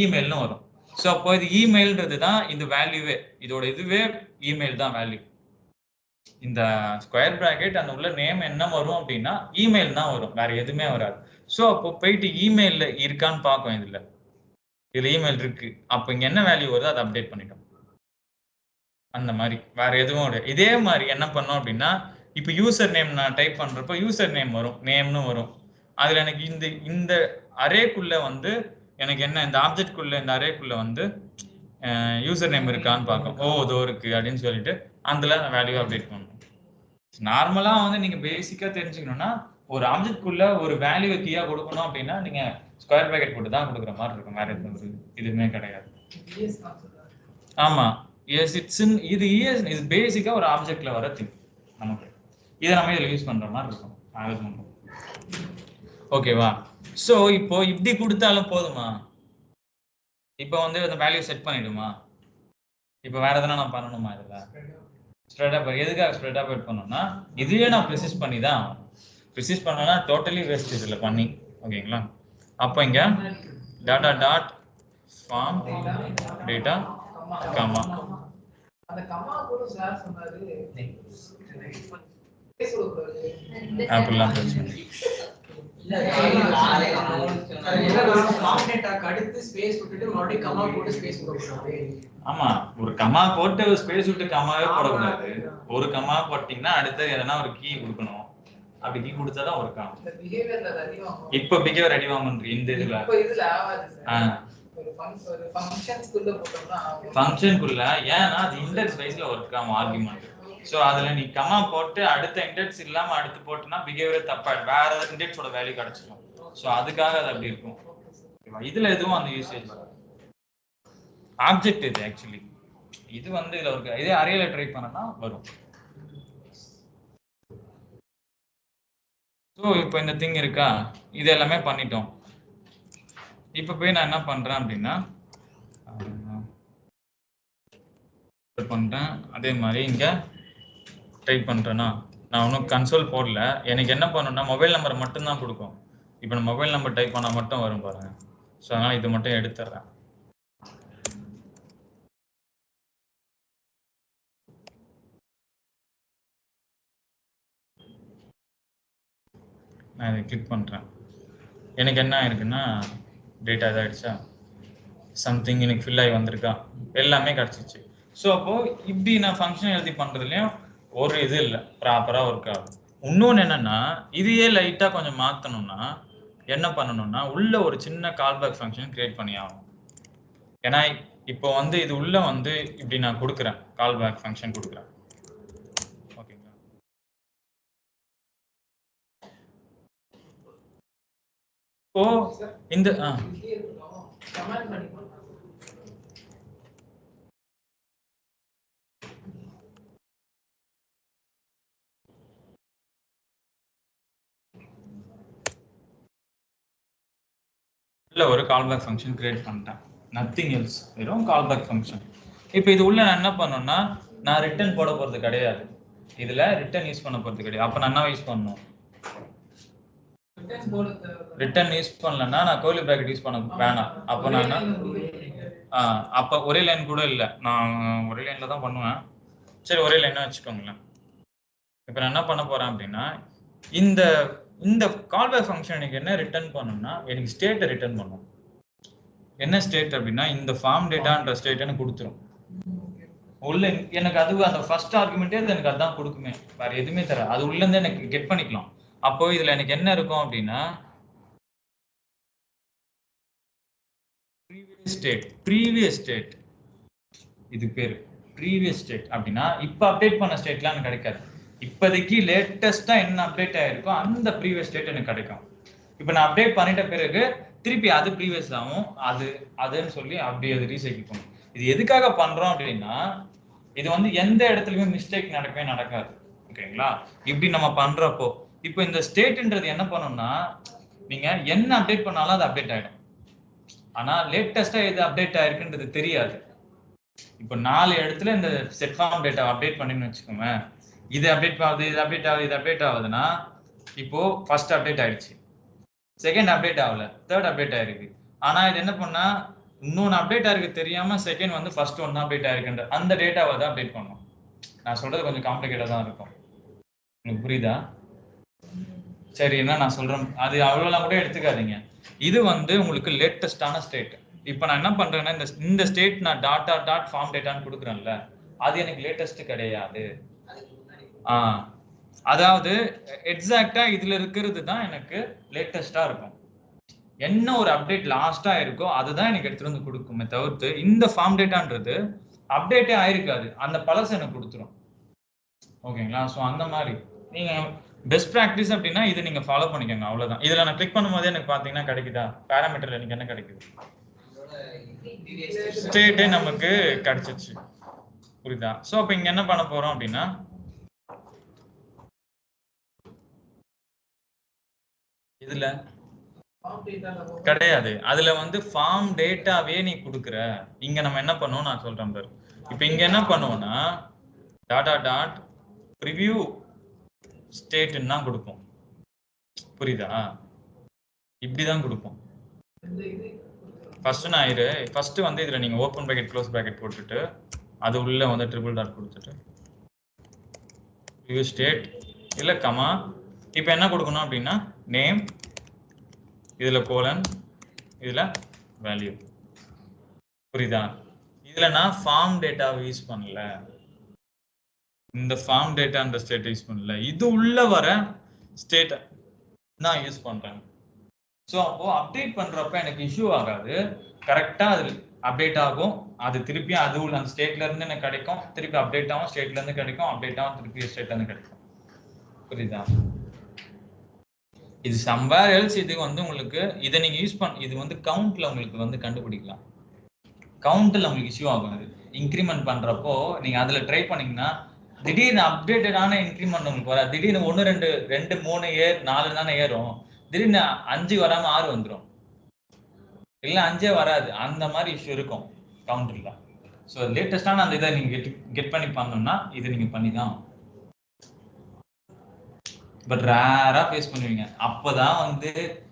Speaker 1: இமெயில்னு வரும். ஸோ அப்போ இது இமெயில்ன்றது தான் இந்த வேல்யூவே, இதோட இதுவே இமெயில் தான் வேல்யூ. இந்த ஸ்கொயர் பிராக்கெட் அந்த உள்ள நேம் என்ன வரும் அப்படின்னா இமெயில் தான் வரும், வேற எதுவுமே வராது. ஸோ அப்போ போயிட்டு இமெயில்ல இருக்கான்னு பார்க்கும். இதுல இமெயில் இருக்கு, அப்போ இங்க என்ன வேல்யூ வருதோ அதை அப்டேட் பண்ணிட்டோம். அந்த மாதிரி வேற எதுவும் இதே மாதிரி என்ன பண்ணோம் அப்படின்னா இப்போ யூசர் நேம் நான் டைப் பண்றப்போ யூசர் நேம் வரும், நேம்னு வரும். அதுல எனக்கு இந்த அரேக்குள்ள வந்து எனக்கு என்ன இந்த ஆப்ஜெக்ட்குள்ள இந்த அரேக்குள்ள வந்து யூசர் நேம் இருக்கான்னு பார்க்கும். ஓ இதோ இருக்கு அப்படின்னு சொல்லிட்டு அதுல வேல்யூ அப்டேட் பண்ணணும். நார்மலா வந்து நீங்க பேசிக்கா தெரிஞ்சுக்கணும்னா ஒரு ஆப்ஜெக்ட்குள்ள ஒரு வேல்யூ கீயா கொடுக்கணும் அப்படின்னா நீங்க ஸ்கொயர் பிராக்கெட் போட்டு தான் கொடுக்குற மாதிரி இருக்கும், வேற எதுவுமே கிடையாது. ஆமா, எஸ் இட்ஸ் இன் இது இது பேசிக்கா ஒரு ஆப்ஜெக்ட்ல வர திங். நமக்கு இதை நம்ம இதில் யூஸ் பண்ற மாதிரி இருக்கும். ஓகேவா? ஸோ இப்போ இப்படி கொடுத்தாலும் போதுமா? இப்போ வந்து அந்த வேல்யூ செட் பண்ணிடுமா? இப்போ வேற எதனா நான் பண்ணணுமா? இதுல ஸ்ப்ரெட் அப் எதுக்காக ஸ்ப்ரெட் அப் பண்ணணும்னா இதையே நான் ப்ரிசிஸ் பண்ணி தான் ப்ரிசிஸ் பண்ணனா டோட்டலி வேஸ்ட் இதுல பண்ணி, ஓகேங்களா? அப்போ இங்க data dot form data comma
Speaker 2: அந்த கமா கூட சார் சொன்னாரு
Speaker 1: அப்படிலாம் பிரச்சனை
Speaker 2: இல்ல. ஃபார்ம் டேட்டாக்கு அடுத்து ஸ்பேஸ் விட்டுட்டு மறுபடியும் கமா போட்டு ஸ்பேஸ் போடக்கூடாது.
Speaker 1: ஆமா, ஒரு கமா போட்டு ஸ்பேஸ் விட்டு கமாவே போடக்கூடாது. ஒரு கமா போட்டீங்கன்னா அடுத்து எதனா ஒரு கீ கொடுக்கணும். அப்படி கீ கொடுத்தாதான் ஒரு காம்.
Speaker 2: இந்த பிஹேவியர்ல ரெடி வாங்குவோம்.
Speaker 1: இப்போ பிஹேவியர் ரெடி வாங்குறீங்க இந்த இதுல.
Speaker 2: இப்போ இதுல ஆவாது சார். ஃபங்க்ஷன்ஸ்குள்ள போட்டோம்னா
Speaker 1: ஃபங்க்ஷனுக்குள்ள ஏன்னா அது இண்டெக்ஸ் வைஸ்ல ஒர்க் ஆகும் ஆர்குமெண்ட். சோ அதுல நீ கமா போட்டு அடுத்த இண்டெக்ஸ் இல்லாம அடுத்து போட்டுனா பிஹேவியர் தப்பாயிடும், வேற இண்டெக்ஸோட வேல்யூ கிடைச்சிடும். சோ அதுக்காக அது அப்படி இருக்கும். இதுல எதுவும் அந்த யூசேஜ் வராது. ஆப்ஜெக்ட் இது ஆக்சுவலி இது வந்து இதுல ஒரு இதே அரேல ட்ரை பண்ணனா வரும். ஸோ இப்போ இந்த திங் இருக்கா, இது எல்லாமே பண்ணிட்டோம். இப்போ போய் நான் என்ன பண்றேன் அப்படின்னா பண்றேன் அதே மாதிரி இங்க டைப் பண்றேன்னா நான் ஒன்றும் கன்சோல் போடல. எனக்கு என்ன பண்ணணும்னா மொபைல் நம்பர் மட்டும் தான் கொடுக்கும். இப்போ நான் மொபைல் நம்பர் டைப் பண்ணா மட்டும் வரும் பாருங்க. ஸோ அதனால இது மட்டும் எடுத்துடுறேன். நான் இதை கிளிக் பண்றேன். எனக்கு என்ன ஆயிருக்குன்னா டேட்டா இதாகிடுச்சா, சம்திங் எனக்கு ஃபில் ஆகி வந்திருக்கா, எல்லாமே கிடச்சிச்சு. ஸோ அப்போ இப்படி நான் ஃபங்க்ஷன் எழுதி பண்றதுலயும் ஒரு இது இல்லை, ப்ராப்பரா ஒர்க் ஆகும். இன்னொன்று என்னன்னா இதையே லைட்டா கொஞ்சம் மாற்றணும்னா என்ன பண்ணணும்னா உள்ள ஒரு சின்ன கால்பேக் ஃபங்க்ஷன் கிரியேட் பண்ணி ஆகணும். ஏன்னா இப்போ வந்து இது உள்ள வந்து இப்படி நான் கொடுக்குறேன், கால்பேக் ஃபங்க்ஷன் கொடுக்குறேன். ஓகேங்களா? இப்போ இந்த உள்ள ஒரு கால்பேக் ஃபங்க்ஷன் கிரியேட் பண்ணிட்டேன், நத்திங் எல்ஸ், வெறும் கால்பேக் ஃபங்க்ஷன். இப்போ இது உள்ள நான் என்ன பண்ணணும்னா நான் ரிட்டர்ன் போட போறது கிடையாது, இதுல ரிட்டர்ன் யூஸ் பண்ண போறது கிடையாது. அப்ப நான் என்ன யூஸ் பண்ணணும், ரிட்டர்ன் யூஸ் பண்ணலன்னா நான் கோலி பிராக்கெட் யூஸ் பண்ண வேணாம். அப்போ நான் அப்போ ஒரே லைன் கூட இல்லை, நான் ஒரே லைன்ல தான் பண்ணுவேன். சரி ஒரே லைனா வச்சுக்கோங்களேன். இப்போ நான் என்ன பண்ண போறேன் அப்படின்னா இந்த இந்த கால்பேக் ஃபங்க்ஷன் எனக்கு என்ன ரிட்டர்ன் பண்ணணும்னா எனக்கு ஸ்டேட்டை ரிட்டர்ன் பண்ணும். என்ன ஸ்டேட் அப்படின்னா இந்த ஃபார்ம் டேட்டான்ற ஸ்டேட் எனக்கு கொடுத்துரும். உள்ள எனக்கு அது அந்த ஃபர்ஸ்ட் ஆர்குமெண்ட்டே எனக்கு அதான் கொடுக்குமே, வேற எதுவுமே தர, அது உள்ள இருந்து எனக்கு கெட் பண்ணிக்கலாம். அப்போ இதுல எனக்கு என்ன இருக்கும் அப்படின்னா ப்ரீவியஸ் ஸ்டேட் இது பேரு ப்ரீவியஸ் ஸ்டேட். அப்படின்னா இப்போ அப்டேட் பண்ண ஸ்டேட்லாம் எனக்கு கிடைக்காது, இப்போதைக்கு லேட்டஸ்டா என்ன அப்டேட் ஆயிருக்கோ அந்த ப்ரீவியஸ் ஸ்டேட் எனக்கு கிடைக்கும். இப்போ நான் அப்டேட் பண்ணிட்ட பிறகு திருப்பி அது ப்ரீவியஸ் ஆகும், அதுன்னு சொல்லி அப்படி அது ரீசைக்கிள் பண்ணும். இது எதுக்காக பண்றோம் அப்படின்னா இது வந்து எந்த இடத்துலயுமே மிஸ்டேக் நடக்கவே நடக்காது. ஓகேங்களா? இப்படி நம்ம பண்றப்போ இப்போ இந்த ஸ்டேட்ன்றது என்ன பண்ணும்னா நீங்க என்ன அப்டேட் பண்ணாலும் அது அப்டேட் ஆயிடும், ஆனா லேட்டஸ்டா எது அப்டேட் ஆயிருக்குன்றது தெரியாது. இப்போ 4 இடத்துல இந்த செட் ஃபார்ம் டேட்டா அப்டேட் பண்ணின்னு வச்சுக்கோங்க, இது அப்டேட் ஆகுது, இது அப்டேட் ஆகுது, இது அப்டேட் ஆகுதுன்னா இப்போ ஃபர்ஸ்ட் அப்டேட் ஆயிடுச்சு, செகண்ட் அப்டேட் ஆகல, தேர்ட் அப்டேட் ஆயிருக்கு. ஆனா இது என்ன பண்ணா இன்னொன்று அப்டேட் ஆயிருக்கு தெரியாம செகண்ட் வந்து ஃபர்ஸ்ட் ஒன் அப்டேட் ஆயிருக்குன்ற அந்த டேட்டாவை தான் அப்டேட் பண்ணும். நான் சொல்றது கொஞ்சம் காம்ப்ளிகேட்டா தான் இருக்கும், உங்களுக்கு புரியுதா? சரி என்ன நான் சொல்றேன் அது அவ்வளோலாம் கூட எடுத்துக்காதீங்க. இது வந்து உங்களுக்கு லேட்டஸ்டான ஸ்டேட். இப்போ நான் என்ன பண்றேன்னா இந்த ஸ்டேட் நான் டாட் ஃபார்ம் டேட்டான்னு கொடுக்குறேன்ல, அது எனக்கு லேட்டஸ்ட் கிடையாது. அதாவது எக்ஸாக்டா இதுல இருக்கிறது தான் எனக்கு லேட்டஸ்டா இருக்கும். என்ன ஒரு அப்டேட் லாஸ்டா இருக்கோ அதுதான் எனக்கு எடுத்துட்டு வந்து கொடுக்குமே தவிர்த்து இந்த ஃபார்ம் டேட்டான்றது அப்டேட்டே ஆயிருக்காது, அந்த பழசு எனக்கு கொடுத்துரும். ஓகேங்களா? ஸோ அந்த மாதிரி நீங்க பெஸ்ட் ப்ராக்டிஸ் அப்படின்னா இது நீங்க ஃபாலோ பண்ணிக்கோங்க, அவ்வளவுதான். இதுல நான் கிளிக் பண்ணும்போது எனக்கு பாத்தீங்கன்னா கிடைக்குதா பேராமீட்டர்ல எனக்கு என்ன கிடைக்குது, ஸ்டேட்டே நமக்கு கிடைச்சிச்சு. புரியுதா? ஸோ அப்ப இங்க என்ன பண்ண போறோம் அப்படின்னா இதுல கிடையாது, அதுல வந்து ஃபார்ம் டேட்டாவே நீ கொடுக்குற. இங்க நம்ம என்ன பண்ணுவோம் நான் சொல்றேன் பாரு. இப்போ இங்க என்ன பண்ணுவோம்னா டாட் ப்ரிவியூ ஸ்டேட்ன்னு தான் கொடுப்போம். புரியுதா? இப்படிதான் கொடுப்போம். ஃபர்ஸ்ட் நான் ஃபர்ஸ்ட் வந்து இதுல நீங்க ஓப்பன் பிராக்கெட் க்ளோஸ் பிராக்கெட் போட்டுட்டு அது உள்ள வந்து ட்ரிபிள் டாட் கொடுத்துட்டு ப்ரிவியூ ஸ்டேட் இல்ல கமா, இப்போ என்ன கொடுக்கணும் அப்படின்னா நேம், இதுல கோலன், இதுல வேல்யூ. புரியுதா? இதுல நான் ஃபார்ம் டேட்டாவை யூஸ் பண்ணல, இந்த ஃபார்ம் டேட்டான்ற ஸ்டேட் யூஸ் பண்ணல, இது உள்ள வர ஸ்டேட் நான் யூஸ் பண்றேன். ஸோ அப்போ அப்டேட் பண்றப்ப எனக்கு இஷ்யூ ஆகாது, கரெக்டா அது அப்டேட் ஆகும், அது திருப்பி அது உள்ள அந்த ஸ்டேட்ல இருந்து எனக்கு கிடைக்கும், திருப்பி அப்டேட் ஆகும், ஸ்டேட்ல இருந்து கிடைக்கும், அப்டேட் ஆகும், திருப்பி ஸ்டேட்ல இருந்து கிடைக்கும். புரியுதா? இது சம்வேர் எல்ஸ். இது வந்து உங்களுக்கு இதை நீங்க யூஸ் இது வந்து கவுண்ட்ல உங்களுக்கு வந்து கண்டுபிடிக்கலாம். கவுண்ட்ல உங்களுக்கு இஷ்யூ ஆகும். அது இன்க்ரிமெண்ட் பண்றப்போ நீங்க அதுல ட்ரை பண்ணீங்கன்னா திடீர்னு அப்டேட்டடான இன்க்ரிமெண்ட் உங்களுக்கு வராது. திடீர்னு 1 2 2 3 ஏர் 4 தானே ஏறும், திடீர்னு 5 வராம 6 வந்துடும், இல்ல 5 வராது. அந்த மாதிரி இஷ்யூ இருக்கும் கவுண்டர்ல. ஸோ லேட்டஸ்டான அந்த இதை நீங்க கெட் பண்ணி பண்ணணும்னா இது நீங்க பண்ணிதான். பட் ரேரா ஃபேஸ் பண்ணுவீங்க. அப்பதான் வந்து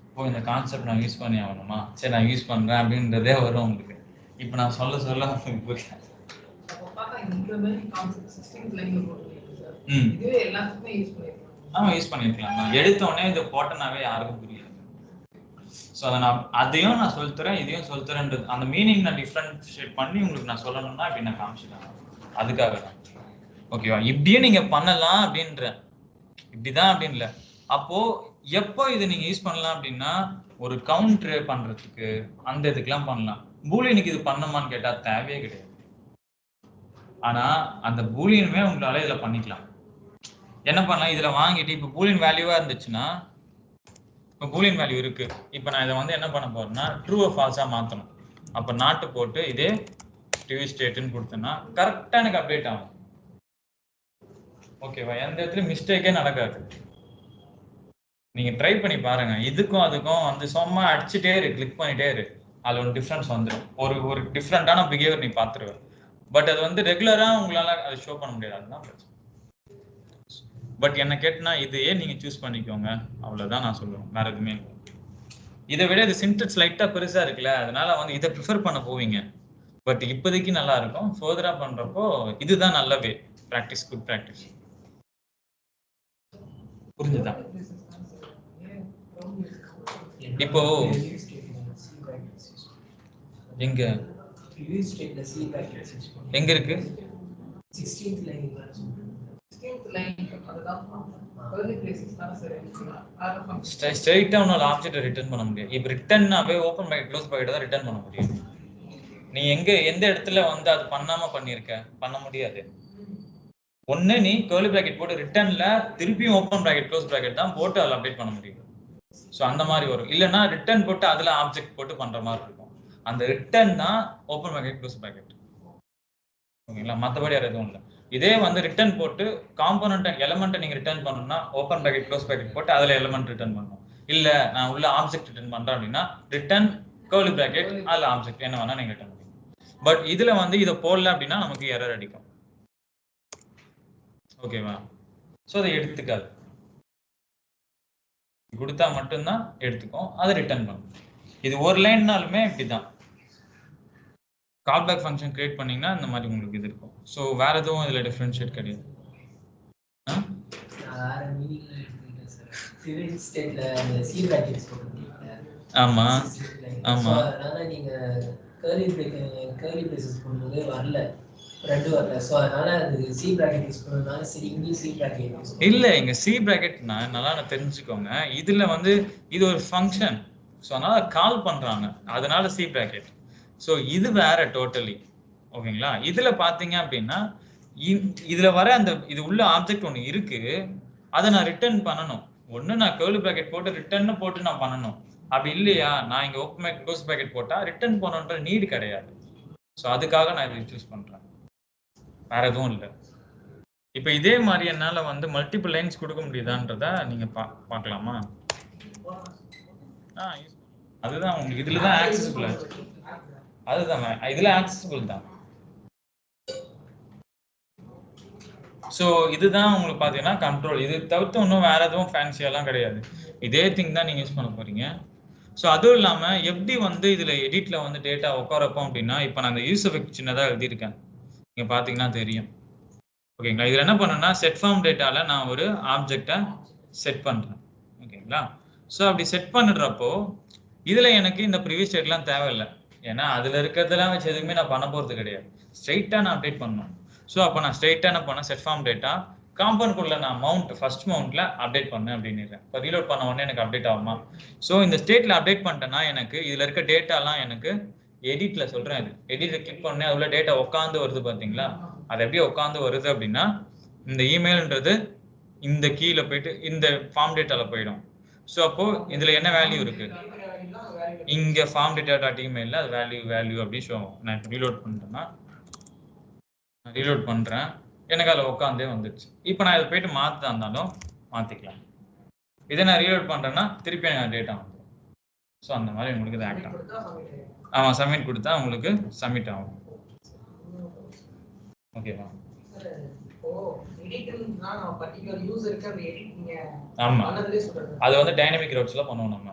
Speaker 1: இப்போ இந்த கான்செப்ட் நான் யூஸ் பண்ணி ஆகணுமா, சரி நான் யூஸ் பண்றேன் அப்படின்றதே வரும் உங்களுக்கு. இப்போ நான் சொல்ல சொல்ல உங்களுக்கு புரியல. ஆமா யூஸ் பண்ணிருக்கலாம். எடுத்த உடனே இதை போட்டனாவே யாருக்கும் புரியாது. ஸோ அதை அதையும் நான் சொல்லித்தரேன், இதையும் சொல்லித்தரேன்றது அந்த மீனிங் நான் டிஃப்ரென்ஷியேட் பண்ணி உங்களுக்கு நான் சொல்லணும்னா இப்படி நான் காமிச்சிட்டேன். அதுக்காக தான். ஓகேவா? இப்படியே நீங்க பண்ணலாம் அப்படின்ற, இப்படிதான் அப்படின்னு இல்லை. அப்போ எப்போ இதை நீங்க யூஸ் பண்ணலாம் அப்படின்னா ஒரு கவுண்டர் பண்றதுக்கு அந்த இதுக்கெல்லாம் பண்ணலாம். பூலியனுக்கு இது பண்ணமான்னு கேட்டா தேவையே கிடையாது. ஆனா அந்த பூலியனுமே உங்களால இதுல பண்ணிக்கலாம். என்ன பண்ணலாம், இதுல வாங்கிட்டு இப்ப பூலியன் வேல்யூவா இருந்துச்சுன்னா, இப்ப பூலியன் வேல்யூ இருக்கு, இப்ப நான் இதை வந்து என்ன பண்ண போறேன்னா ட்ரூ ஃபால்ஸா மாத்தணும். அப்ப நாட்டு போட்டு இதே டிவி ஸ்டேட்னு கொடுத்தேன்னா கரெக்டா எனக்கு அப்டேட் ஆகும். ஓகேவா? எந்த இடத்துல மிஸ்டேக்கே நடக்காது. நீங்க ட்ரை பண்ணி பாருங்க. இதுக்கும் அதுக்கும் வந்து சும்மா அடிச்சுட்டே இரு, கிளிக் பண்ணிட்டே இரு, அதுல ஒரு டிஃபரன்ஸ் வந்துடும். ஒரு டிஃப்ரெண்டான பிஹேவியர் நீ பாத்துருவ. பட் அது வந்து ரெகுலரா உங்களால அதை ஷோ பண்ண முடியாது. அதுதான் பிரச்சனை. பட் என்ன கேட்டனா இதையே நீங்க சூஸ் பண்ணிக்கோங்க, அவ்வளவுதான் நான் சொல்லுவேன். வேற எதுவுமே இல்லை. இதை விட இது சின்டெக்ஸ் லைட்டா பெருசா இருக்குல்ல, அதனால வந்து இதை ப்ரிஃபர் பண்ண போவீங்க. பட் இப்போதைக்கு நல்லா இருக்கும். ஃபர்தரா பண்றப்போ இதுதான் நல்ல வே. Practice, good practice. புரிஞ்சுதா? இப்போ எங்க எங்க இருக்கு?
Speaker 2: 16th line. 16th லைன் அதுதான் early places தான் சரி.
Speaker 1: ஸ்ட்ரைட்டா உன்னால ஆப்ஜெக்ட் ரிட்டர்ன் பண்ண முடியாது. இப்போ ரிட்டர்ன்னாவே ஓபன் பிராக்கெட் க்ளோஸ் பிராக்கெட் தான் ரிட்டர்ன் பண்ண முடியும். நீ எந்த இடத்துல வந்து அது பண்ணாம பண்ணிருக்க, பண்ண முடியாது. ஒண்ணு நீ கர்லி பிராக்கெட் போட்டு ரிட்டர்ன்ல திருப்பியும் ஓபன் பிராக்கெட் க்ளோஸ் பிராக்கெட் தான் போட்டு அதில் அப்டேட் பண்ண முடியும். ஸோ அந்த மாதிரி வரும். இல்லைன்னா ரிட்டர்ன் போட்டு அதுல ஆப்ஜெக்ட் போட்டு பண்ற மாதிரி இருக்கும். அந்த ரிட்டர்ன் தான் ஓபன் பிராக்கெட் க்ளோஸ் பிராக்கெட். ஓகேங்களா? மற்றபடி வேற எதுவும் இல்லை. இதே வந்து ரிட்டர்ன் போட்டு காம்போனன்ட் எலமெண்ட்டை நீங்க ரிட்டர்ன் பண்ணணும்னா ஓபன் பிராக்கெட் க்ளோஸ் பிராக்கெட் போட்டு அதுல எலமெண்ட் ரிட்டர்ன் பண்ணணும். இல்ல நான் உள்ள ஆப்ஜெக்ட் ரிட்டர்ன் பண்றேன் அப்படின்னா ரிட்டர்ன் கர்லி பிராக்கெட் அதுல ஆப்ஜெக்ட் என்ன வேணா நீங்க ரிட்டர்ன் பண்ணுவீங்க. பட் இதுல வந்து இதை போடல அப்படின்னா நமக்கு எரர் அடிக்கும். ஓகேவா? ஸோ அதை எடுத்துக்காது, கொடுத்தா மட்டும்தான் எடுத்துக்கும், அதை ரிட்டர்ன் பண்ணும். இது ஒரு லைன்னாலுமே இப்படிதான். கால்பேக் ஃபங்க்ஷன் கிரியேட் பண்ணீங்கன்னா இந்த மாதிரி உங்களுக்கு இது இருக்கும். ஸோ வேற எதுவும் இதுல டிஃபரன்ஷியேட் கிடையாது. ஆமா ஆமா.
Speaker 2: நீங்க கர்லி பிரேசஸ் பண்ணும்போது வரல, ரெண்டு வரல. சோ அதனால அது சி பிராக்கெட் யூஸ் பண்ணனால சரி இங்க சி பிராக்கெட் யூஸ் பண்ணு.
Speaker 1: இல்ல இங்க சி பிராக்கெட்னா நல்லா தெரிஞ்சுக்கோங்க. இதுல வந்து இது ஒரு ஃபங்க்ஷன், சோ அதனால கால் பண்றாங்க, அதனால சி பிராக்கெட். சோ இது வேற டோட்டலி. ஓகேங்களா? இதுல பாத்தீங்க அப்படின்னா இதுல வர அந்த இது உள்ள ஆப்ஜெக்ட் ஒன்று இருக்கு, அதை நான் ரிட்டர்ன் பண்ணணும். ஒன்று நான் கர்லி பிராக்கெட் போட்டு ரிட்டர்ன் போட்டு நான் பண்ணணும். அப்படி இல்லையா நான் இங்க ஓப்பன் பிராக்கெட் க்ளோஸ் பிராக்கெட் போட்டா ரிட்டர்ன் பண்ணணுன்ற நீடு கிடையாது. ஸோ அதுக்காக நான் இதை சூஸ் பண்றேன், வேற எதுவும் இல்லை. இப்போ இதே மாதிரி என்னால வந்து மல்டிபிள் லைன்ஸ் கொடுக்க முடியுதான்றத நீங்க பார்க்கலாமா? அதுதான் உங்களுக்கு இதுல தான் ஆக்சஸபிள். அதுதான் இதுல ஆக்சஸபிள் தான். ஸோ இதுதான் உங்களுக்கு பார்த்தீங்கன்னா கண்ட்ரோல். இது தவிர்த்து இன்னும் வேற எதுவும் ஃபேன்சியெல்லாம் கிடையாது. இதே திங் தான் நீங்கள் யூஸ் பண்ண போறீங்க. ஸோ அதுவும் இல்லாமல் எப்படி வந்து இதில் எடிட்ல வந்து டேட்டா உட்காரப்போம் அப்படின்னா, இப்போ நான் அந்த யூஸ் எஃபெக்ட் சின்னதாக எழுதியிருக்கேன், நீங்கள் பார்த்தீங்கன்னா தெரியும். ஓகேங்களா? இதில் என்ன பண்ணேன்னா செட் ஃபார்ம் டேட்டாவில் நான் ஒரு ஆப்ஜெக்டை செட் பண்ணுறேன். ஓகேங்களா? ஸோ அப்படி செட் பண்ணுறப்போ இதில் எனக்கு இந்த ப்ரீவியஸ் ஸ்டேட்லாம் தேவையில்லை. ஏன்னா அதில் இருக்கிறதெல்லாம் வச்சு எதுவுமே நான் பண்ண போகிறது கிடையாது. ஸ்ட்ரைட்டாக நான் அப்டேட் பண்ணணும். ஸோ அப்போ நான் ஸ்ட்ரைட்டாக என்ன பண்ணேன், செட் ஃபார்ம் டேட்டா காம்பவுண்ட் குள்ள நான் மவுண்ட் ஃபர்ஸ்ட் மவுண்ட்ல அப்டேட் பண்ணேன் அப்படின்னுறேன். இப்போ ரீலோட் பண்ண உடனே எனக்கு அப்டேட் ஆகுமா? ஸோ இந்த ஸ்டேட்ல அப்டேட் பண்ணிட்டேன்னா எனக்கு இதுல இருக்க டேட்டாலாம் எனக்கு எடிட்ல சொல்றேன். இது எடிட்ல கிளிக் பண்ணேன், அதுல டேட்டா உட்காந்து வருது பாத்தீங்களா? அது எப்படி உட்காந்து வருது அப்படின்னா, இந்த இமெயில்ன்றது இந்த கீழே போயிட்டு இந்த ஃபார்ம் டேட்டால போயிடும். ஸோ அப்போ இதுல என்ன வேல்யூ இருக்கு? இங்க ஃபார்ம் டேட்டா டாட் இமெயில்ல அது வேல்யூ அப்படி ஷோ ஆகும். நான் ரீலோட் பண்ணிட்டேன்னா ரீலோட் பண்றேன், எனக்கு அதில் உட்காந்தே வந்துடுச்சு. இப்போ நான் இதை போயிட்டு மாற்றா இருந்தாலும் மாற்றிக்கலாம். இதை நான் ரீலோட் பண்ணுறேன்னா திருப்பி எனக்கு டேட்டா வந்துடும். ஸோ அந்த மாதிரி உங்களுக்கு இது ஆக்ட் ஆகும். ஆமாம், சப்மிட் கொடுத்தா உங்களுக்கு சப்மிட் ஆகும். ஓகேவா? ஆமா, அது வந்து டைனமிக் ரவுட்ஸ்ல பண்ணுவோம் நம்ம.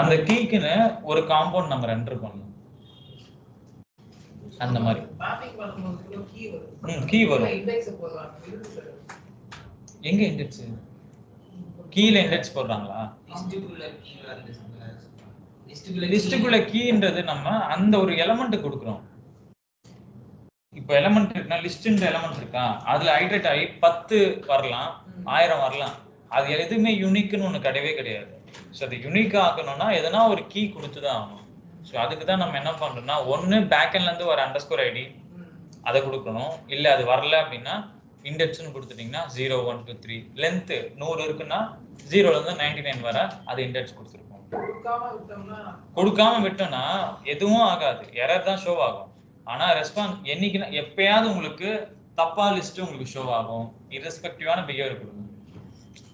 Speaker 1: அந்த கீக்குன்னு ஒரு காம்பவுண்ட் நம்ம என்டர் பண்ணணும். அந்த மாதிரி கீ வரும். எங்க இண்டெக்ஸ்? கீல இண்டெக்ஸ் போடுறாங்களா? லிஸ்டுக்குள்ள கீன்றது நம்ம அந்த ஒரு எலிமெண்ட் கொடுக்குறோம். இப்போ எலிமெண்ட் இருக்குன்னா லிஸ்ட்ன்ற எலிமெண்ட் இருக்கா, அதுல ஹைட்ரேட் ஆகி 10 வரலாம், 1000 வரலாம். அது எதுவுமே யூனிக்னு ஒன்று கிடையவே கிடையாது. ஸோ அது யூனிக் ஆகணும்னா எதனா ஒரு கீ கொடுத்து தான் ஆகணும். ஸோ அதுக்கு தான் நம்ம என்ன பண்றோம்னா, ஒன்று பேக்எண்ட்ல இருந்து ஒரு அண்டர்ஸ்கோர் ஐடி அதை கொடுக்கணும். இல்லை அது வரல அப்படின்னா இண்டெக்ஸ்னு கொடுத்துட்டீங்கன்னா 0 1 2 3 லென்த் 100 இருக்குன்னா 0ல இருந்து 99 வர அது இண்டெக்ஸ் கொடுத்துருக்கோம். கொடுக்காம விட்டோம்னா எதுவும் ஆகாது, எரர் தான் ஷோ ஆகும். ஆனா ரெஸ்பான்ஸ் என்னைக்குன்னா எப்பயாவது உங்களுக்கு தப்பா லிஸ்ட் உங்களுக்கு ஷோ ஆகும். இர்ரெஸ்பெக்டிவான பிஹேவியர் கொடுக்கும்.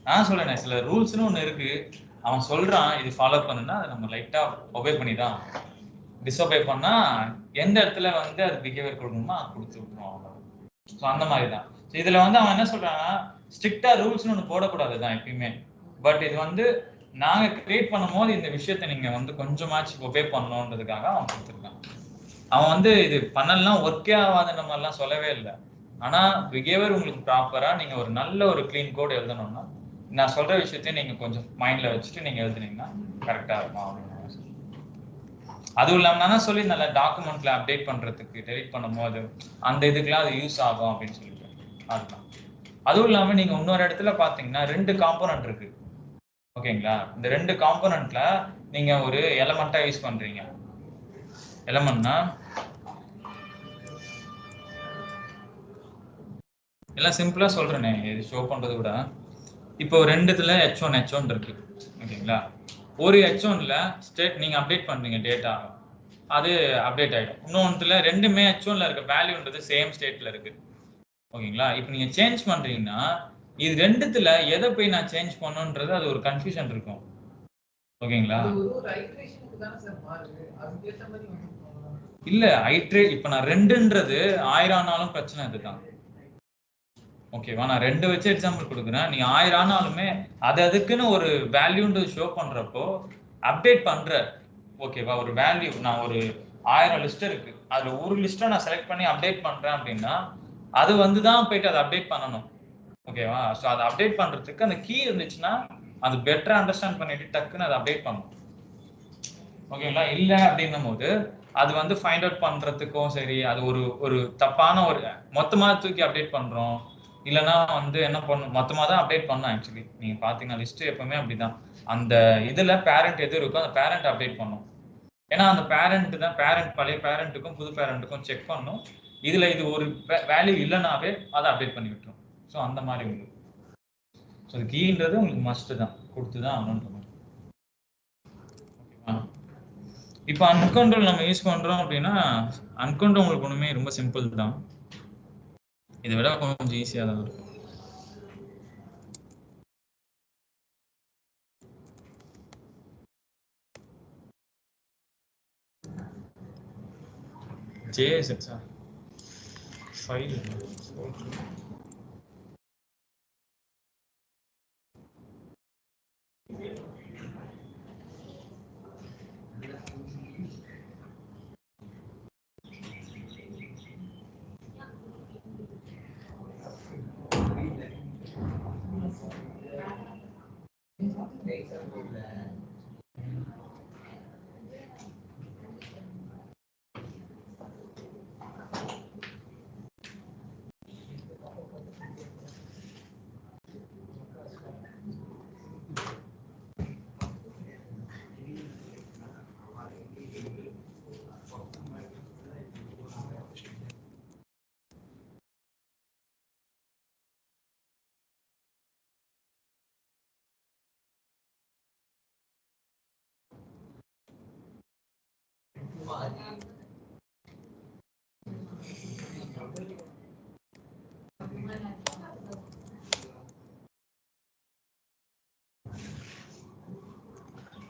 Speaker 1: நான் சொல்றேன், சில ரூல்ஸ்னு ஒன்று இருக்கு, அவன் சொல்றான் இது ஃபாலோ பண்ணுன்னா அதை நம்ம லைட்டா ஒபே பண்ணி தான். டிஸ்ஒபே பண்ணா எந்த இடத்துல வந்து அது பிஹேவியர் கொடுக்கணுமோ கொடுத்து விட்டுருவோம். ஸோ அந்த மாதிரி தான். ஸோ இதுல வந்து அவன் என்ன சொல்றான்னா, ஸ்ட்ரிக்டா ரூல்ஸ்னு ஒன்று போடக்கூடாது தான் எப்பயுமே. பட் இது வந்து நாங்க கிரியேட் பண்ணும் போது இந்த விஷயத்த நீங்க வந்து கொஞ்சமாச்சு ஒபே பண்ணணுன்றதுக்காக அவன் கொடுத்துருக்கான். அவன் வந்து இது பண்ணலாம் ஒர்க்கே ஆகாதுன்ற மாதிரிலாம் சொல்லவே இல்லை. ஆனா பிஹேவியர் உங்களுக்கு ப்ராப்பரா நீங்க ஒரு நல்ல ஒரு கிளீன் கோட் எழுதணும்னா நான் சொல்ற விஷயத்தையும் நீங்க கொஞ்சம் மைண்ட்ல வச்சுட்டு நீங்க எழுதுனீங்கன்னா கரெக்டா இருக்கும் அப்படின்னு. அதுவும் இல்லாம நான் சொல்லி நல்ல டாக்குமெண்ட்ல அப்டேட் பண்றதுக்கு டெலிட் பண்ணும் போது அந்த இதுக்கெல்லாம் அது யூஸ் ஆகும் அப்படின்னு சொல்லிட்டு அதுதான். அதுவும் இல்லாம நீங்க இன்னொரு இடத்துல பாத்தீங்கன்னா 2 காம்போனன்ட் இருக்கு. ஓகேங்களா? இந்த 2 காம்போனன்ட்ல நீங்க ஒரு எலமெண்டா யூஸ் பண்றீங்க. எலமெண்ட்னா எல்லாம் சிம்பிளா சொல்றேனே, இது ஷோ பண்றது கூட. இப்போ 2த்துல H1 இருக்கு. ஓகேங்களா? ஒரு H1ல ஸ்டேட் நீங்க அப்டேட் பண்றீங்க டேட்டா, அது அப்டேட் ஆயிடும். இன்னொன்றுல ரெண்டுமே H1ல இருக்க வேல்யூன்றது சேம் ஸ்டேட்ல இருக்கு. ஓகேங்களா? இப்போ நீங்க சேஞ்ச் பண்றீங்கன்னா இது 2த்துல எதை போய் நான் சேஞ்ச் பண்ணணும்ன்றது அது ஒரு கன்ஃபியூஷன் இருக்கும். ஓகேங்களா? இல்ல ஐட்ரேட் இப்போ நான் 2ன்றது 1000 ஆனாலும் பிரச்சனை இதுதான். ஓகேவா? நான் 2 வச்சு எக்ஸாம்பிள் கொடுக்குறேன். நீ 1000 ஆனாலுமே அது அதுக்குன்னு ஒரு வேல்யூன்றது ஷோ பண்றப்போ அப்டேட் பண்ற. ஓகேவா? ஒரு வேல்யூ நான் ஒரு 1000 லிஸ்ட் இருக்கு, அதுல ஒரு லிஸ்ட்டை நான் செலக்ட் பண்ணி அப்டேட் பண்றேன் அப்படின்னா அது வந்து தான் போயிட்டு அதை அப்டேட் பண்ணணும். ஓகேவா? ஸோ அதை அப்டேட் பண்றதுக்கு அந்த கீ இருந்துச்சுன்னா அது பெட்டரா அண்டர்ஸ்டாண்ட் பண்ணிட்டு டக்குன்னு அதை அப்டேட் பண்ணணும். ஓகேங்களா? இல்லை அப்படின்னும் போது அது வந்து ஃபைண்ட் அவுட் பண்றதுக்கும் சரி, அது ஒரு தப்பான ஒரு மொத்தமா தூக்கி அப்டேட் பண்றோம். இல்லைன்னா வந்து என்ன பண்ணும், மொத்தமா தான் அப்டேட் பண்ணணும். ஆக்சுவலி நீங்க பாத்தீங்கன்னா லிஸ்ட் எப்பவுமே அப்படிதான். அந்த இதுல பேரண்ட் எது இருக்கோ அந்த பேரண்ட் அப்டேட் பண்ணும். ஏன்னா அந்த பேரண்ட் தான் பழைய பேரண்ட்டுக்கும் புது பேரண்ட்டுக்கும் செக் பண்ணும். இதுல இது ஒரு வேல்யூ இல்லைனாவே அதை அப்டேட் பண்ணி விட்டுரும். ஸோ அந்த மாதிரி உங்களுக்கு ஸோ கீன்றது உங்களுக்கு மஸ்ட் தான், கொடுத்து தான் ஆகணும்ன்ற மாதிரி. ஓகேவா? இப்போ அன்கண்ட்ரோல் நம்ம யூஸ் பண்றோம் அப்படின்னா அன்கண்ட்ரோல் உங்களுக்கு ஒண்ணுமே ரொம்ப சிம்பிள் தான். இதை விட கொஞ்சம் ஈஸியா தான் இருக்கும். JSX ஃபைல்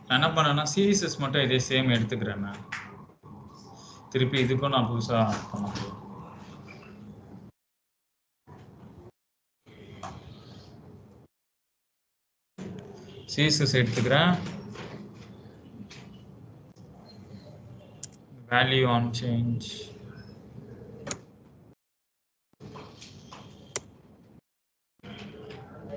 Speaker 1: நான் என்ன பண்ணேன்னா சீரிஸஸ் மட்டும் இதே சேம் எடுத்துக்கிறேன். நான் திருப்பி இதுக்கும் நான் புதுசா பண்ண சீரிஸஸ் எடுத்துக்கிறேன். Value on change